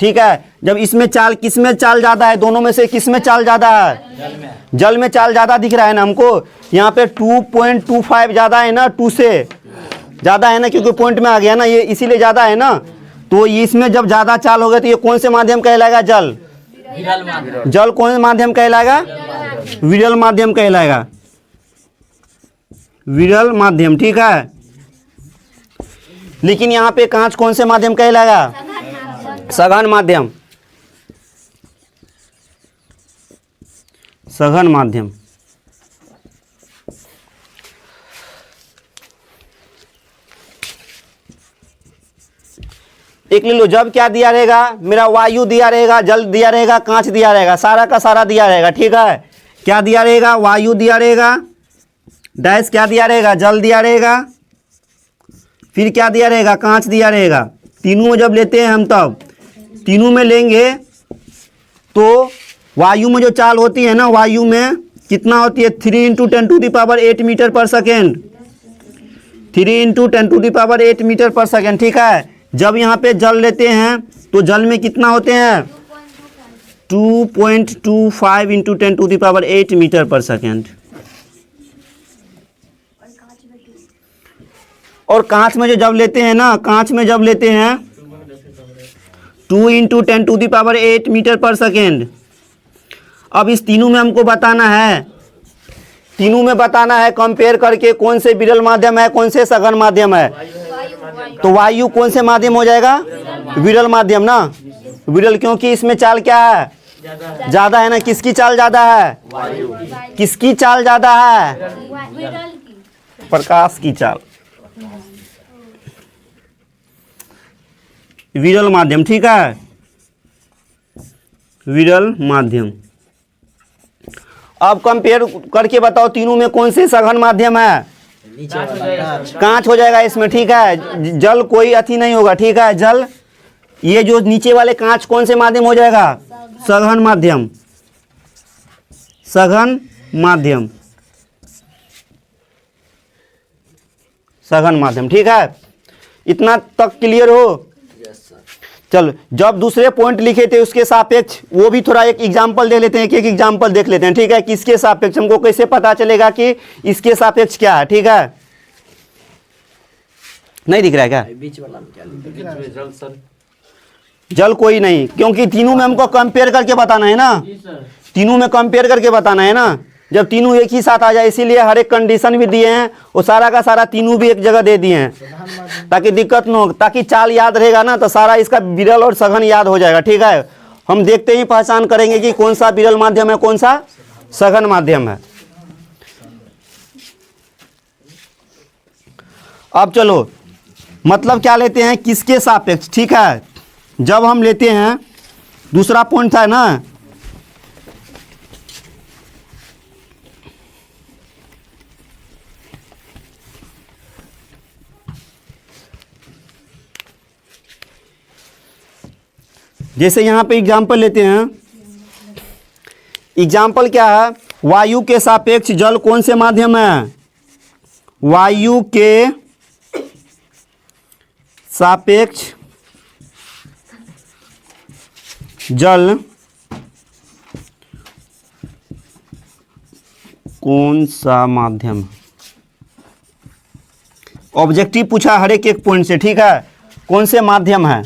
ठीक है। जब इसमें चाल किस में चाल ज़्यादा है, दोनों में से किस में चाल ज़्यादा है, जल में चाल ज़्यादा दिख रहा है ना हमको, यहाँ पे 2.25 ज़्यादा है ना, 2 से ज़्यादा है ना, क्योंकि पॉइंट में आ गया ना ये, इसीलिए ज़्यादा है ना। तो इसमें जब ज़्यादा चाल होगा तो ये कौन से माध्यम कहलाएगा, जल, जल कौन से माध्यम कहलाएगा, विरल माध्यम कहलाएगा, विरल माध्यम, ठीक है। लेकिन यहाँ पे कांच कौन से माध्यम कहलाएगा, सघन माध्यम, सघन माध्यम। एक ले लो, जब क्या दिया रहेगा मेरा, वायु दिया रहेगा, जल दिया रहेगा, कांच दिया रहेगा, सारा का सारा दिया रहेगा, ठीक है। क्या दिया रहेगा, वायु दिया रहेगा, डैश क्या दिया रहेगा, जल दिया रहेगा, फिर क्या दिया रहेगा, कांच दिया रहेगा। तीनों में जब लेते हैं हम, तब तीनों में लेंगे तो वायु में जो चाल होती है ना, वायु में कितना होती है 3 × 10⁸ मीटर पर सेकेंड, 3 × 10⁸ मीटर पर सेकेंड, ठीक है। जब यहाँ पे जल लेते हैं तो जल में कितना होते हैं 2.25 × 10⁸ मीटर पर सेकेंड। और कांच में जो जब लेते हैं ना, कांच में जब लेते हैं 2 × 10⁸ मीटर पर सेकेंड। अब इस तीनों में हमको बताना है, तीनों में बताना है कंपेयर करके कौन से विरल माध्यम है, कौन से सघन माध्यम है। तो वायु कौन से माध्यम हो जाएगा, विरल माध्यम ना, विरल, क्योंकि इसमें चाल क्या है, ज्यादा है ना। किसकी चाल ज्यादा है, किसकी चाल ज्यादा है, विरल की। प्रकाश की चाल, विरल माध्यम, ठीक है, विरल माध्यम। अब कंपेयर करके बताओ तीनों में कौन से सघन माध्यम है, कांच हो जाएगा इसमें, ठीक है। जल कोई अति नहीं होगा, ठीक है। जल, ये जो नीचे वाले कांच कौन से माध्यम हो जाएगा, सघन माध्यम, सघन माध्यम, सघन माध्यम, ठीक है। इतना तक क्लियर हो। चलो, जब दूसरे पॉइंट लिखे थे उसके सापेक्ष, वो भी थोड़ा एक एग्जांपल दे लेते हैं, एक एग्जांपल देख लेते हैं, ठीक है। किसके सापेक्ष, हमको कैसे पता चलेगा कि इसके सापेक्ष क्या है, ठीक है। नहीं दिख रहा है क्या, बीच वाला में क्या जल सर, जल कोई नहीं, क्योंकि तीनों में हमको कंपेयर करके बताना है ना, तीनों में कंपेयर करके बताना है ना। जब तीनों एक ही साथ आ जाए, इसीलिए हर एक कंडीशन भी दिए हैं, वो सारा का सारा तीनों भी एक जगह दे दिए हैं ताकि दिक्कत न हो, ताकि चाल याद रहेगा ना तो सारा इसका विरल और सघन याद हो जाएगा, ठीक है। हम देखते ही पहचान करेंगे कि कौन सा विरल माध्यम है, कौन सा सघन माध्यम है। अब चलो, मतलब क्या लेते हैं, किसके सापेक्ष, ठीक है। जब हम लेते हैं, दूसरा पॉइंट था ना, जैसे यहाँ पे एग्जाम्पल लेते हैं, एग्जाम्पल क्या है, वायु के सापेक्ष जल कौन से माध्यम है, वायु के सापेक्ष जल कौन सा माध्यम है। ऑब्जेक्टिव पूछा हर एक पॉइंट से, ठीक है, कौन से माध्यम है।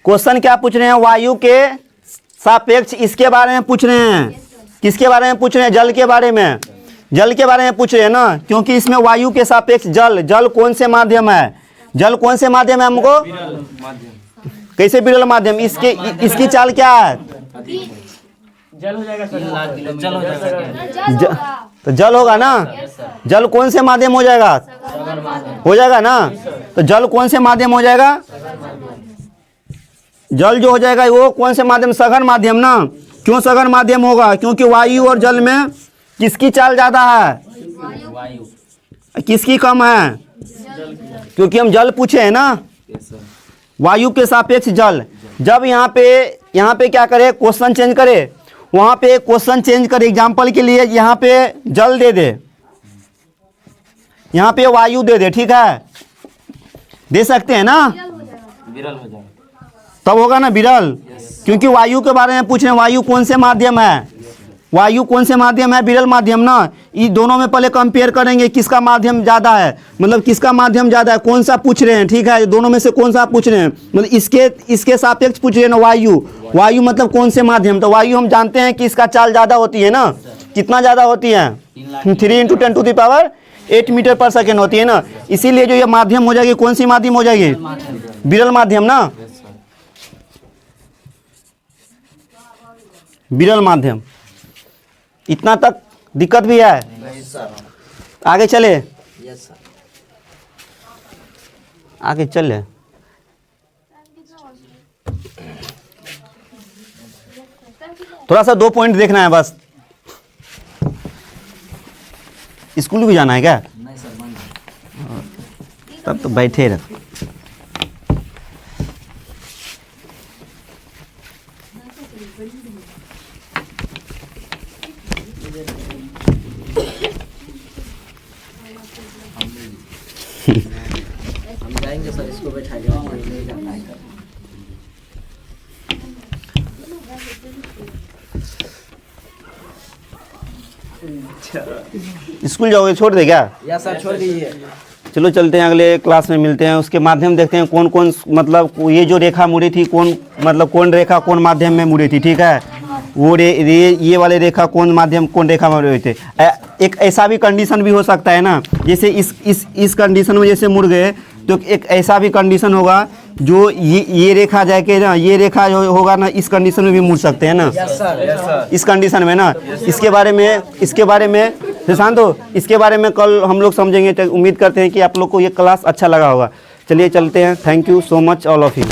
क्वेश्चन क्या पूछ रहे हैं, वायु के सापेक्ष इसके बारे में पूछ रहे हैं, किसके बारे में पूछ रहे हैं, जल के बारे में, जल के बारे में पूछ रहे हैं ना, क्योंकि इसमें वायु के सापेक्ष जल, जल कौन से माध्यम है, जल कौन से माध्यम है हमको, कैसे विरल माध्यम, इसकी चाल क्या है, जल हो जाएगा सर, जल हो जाएगा, तो जल होगा ना, जल कौन से माध्यम हो जाएगा, हो जाएगा ना, तो जल कौन से माध्यम हो जाएगा, जल जो हो जाएगा वो कौन से माध्यम, सघन माध्यम ना। क्यों सघन माध्यम होगा, क्योंकि वायु और जल में किसकी चाल ज्यादा है, वायु, किसकी कम है, क्योंकि हम जल पूछे हैं ना, वायु के सापेक्ष जल। जब यहाँ पे क्या करे, क्वेश्चन चेंज करे, वहाँ पे क्वेश्चन चेंज करे, एग्जाम्पल के लिए यहाँ पे जल दे दे, यहाँ पे वायु दे दे, ठीक है, दे सकते हैं ना, विरल हो जाएगा, तब होगा ना विरल, क्योंकि वायु के बारे में पूछ रहे हैं, वायु कौन से माध्यम है, वायु कौन से माध्यम है, विरल माध्यम ना। ये दोनों में पहले कंपेयर करेंगे किसका माध्यम ज़्यादा है, मतलब किसका माध्यम ज़्यादा है, कौन सा पूछ रहे हैं, ठीक है, दोनों में से कौन सा पूछ रहे हैं, मतलब इसके सापेक्ष पूछ रहे हैं ना, वायु, वायु मतलब कौन से माध्यम, तो वायु हम जानते हैं कि इसका चाल ज़्यादा होती है ना, कितना ज़्यादा होती है, 3 × 10⁸ मीटर पर सेकेंड होती है ना, इसीलिए जो ये माध्यम हो जाएगी, कौन सी माध्यम हो जाएगी, विरल माध्यम ना, विरल माध्यम। इतना तक दिक्कत भी है, आगे चले, आगे चले, थोड़ा सा 2 पॉइंट देखना है बस। स्कूल भी जाना है क्या, तब तो बैठे रह। हम जाएंगे सर, इसको बैठाएंगे। स्कूल जाओगे, छोड़ दे क्या, या सर छोड़ दीजिए। चलो चलते हैं, अगले क्लास में मिलते हैं। उसके माध्यम देखते हैं कौन कौन, मतलब ये जो रेखा मुड़ी थी कौन, मतलब कौन रेखा कौन माध्यम में मुड़ी थी, ठीक है। वो ये वाले रेखा कौन माध्यम कौन रेखा में मुड़े थे। एक ऐसा भी कंडीशन भी हो सकता है ना, जैसे इस कंडीशन में जैसे मुड़ गए तो एक ऐसा भी कंडीशन होगा जो ये रेखा जाके ना, ये रेखा जो होगा ना इस कंडीशन में भी मुड़ सकते हैं ना, इस कंडीशन में ना। इसके बारे में सुशांत हो, इसके बारे में कल हम लोग समझेंगे। तो उम्मीद करते हैं कि आप लोग को ये क्लास अच्छा लगा होगा। चलिए चलते हैं। Thank you so much all of you.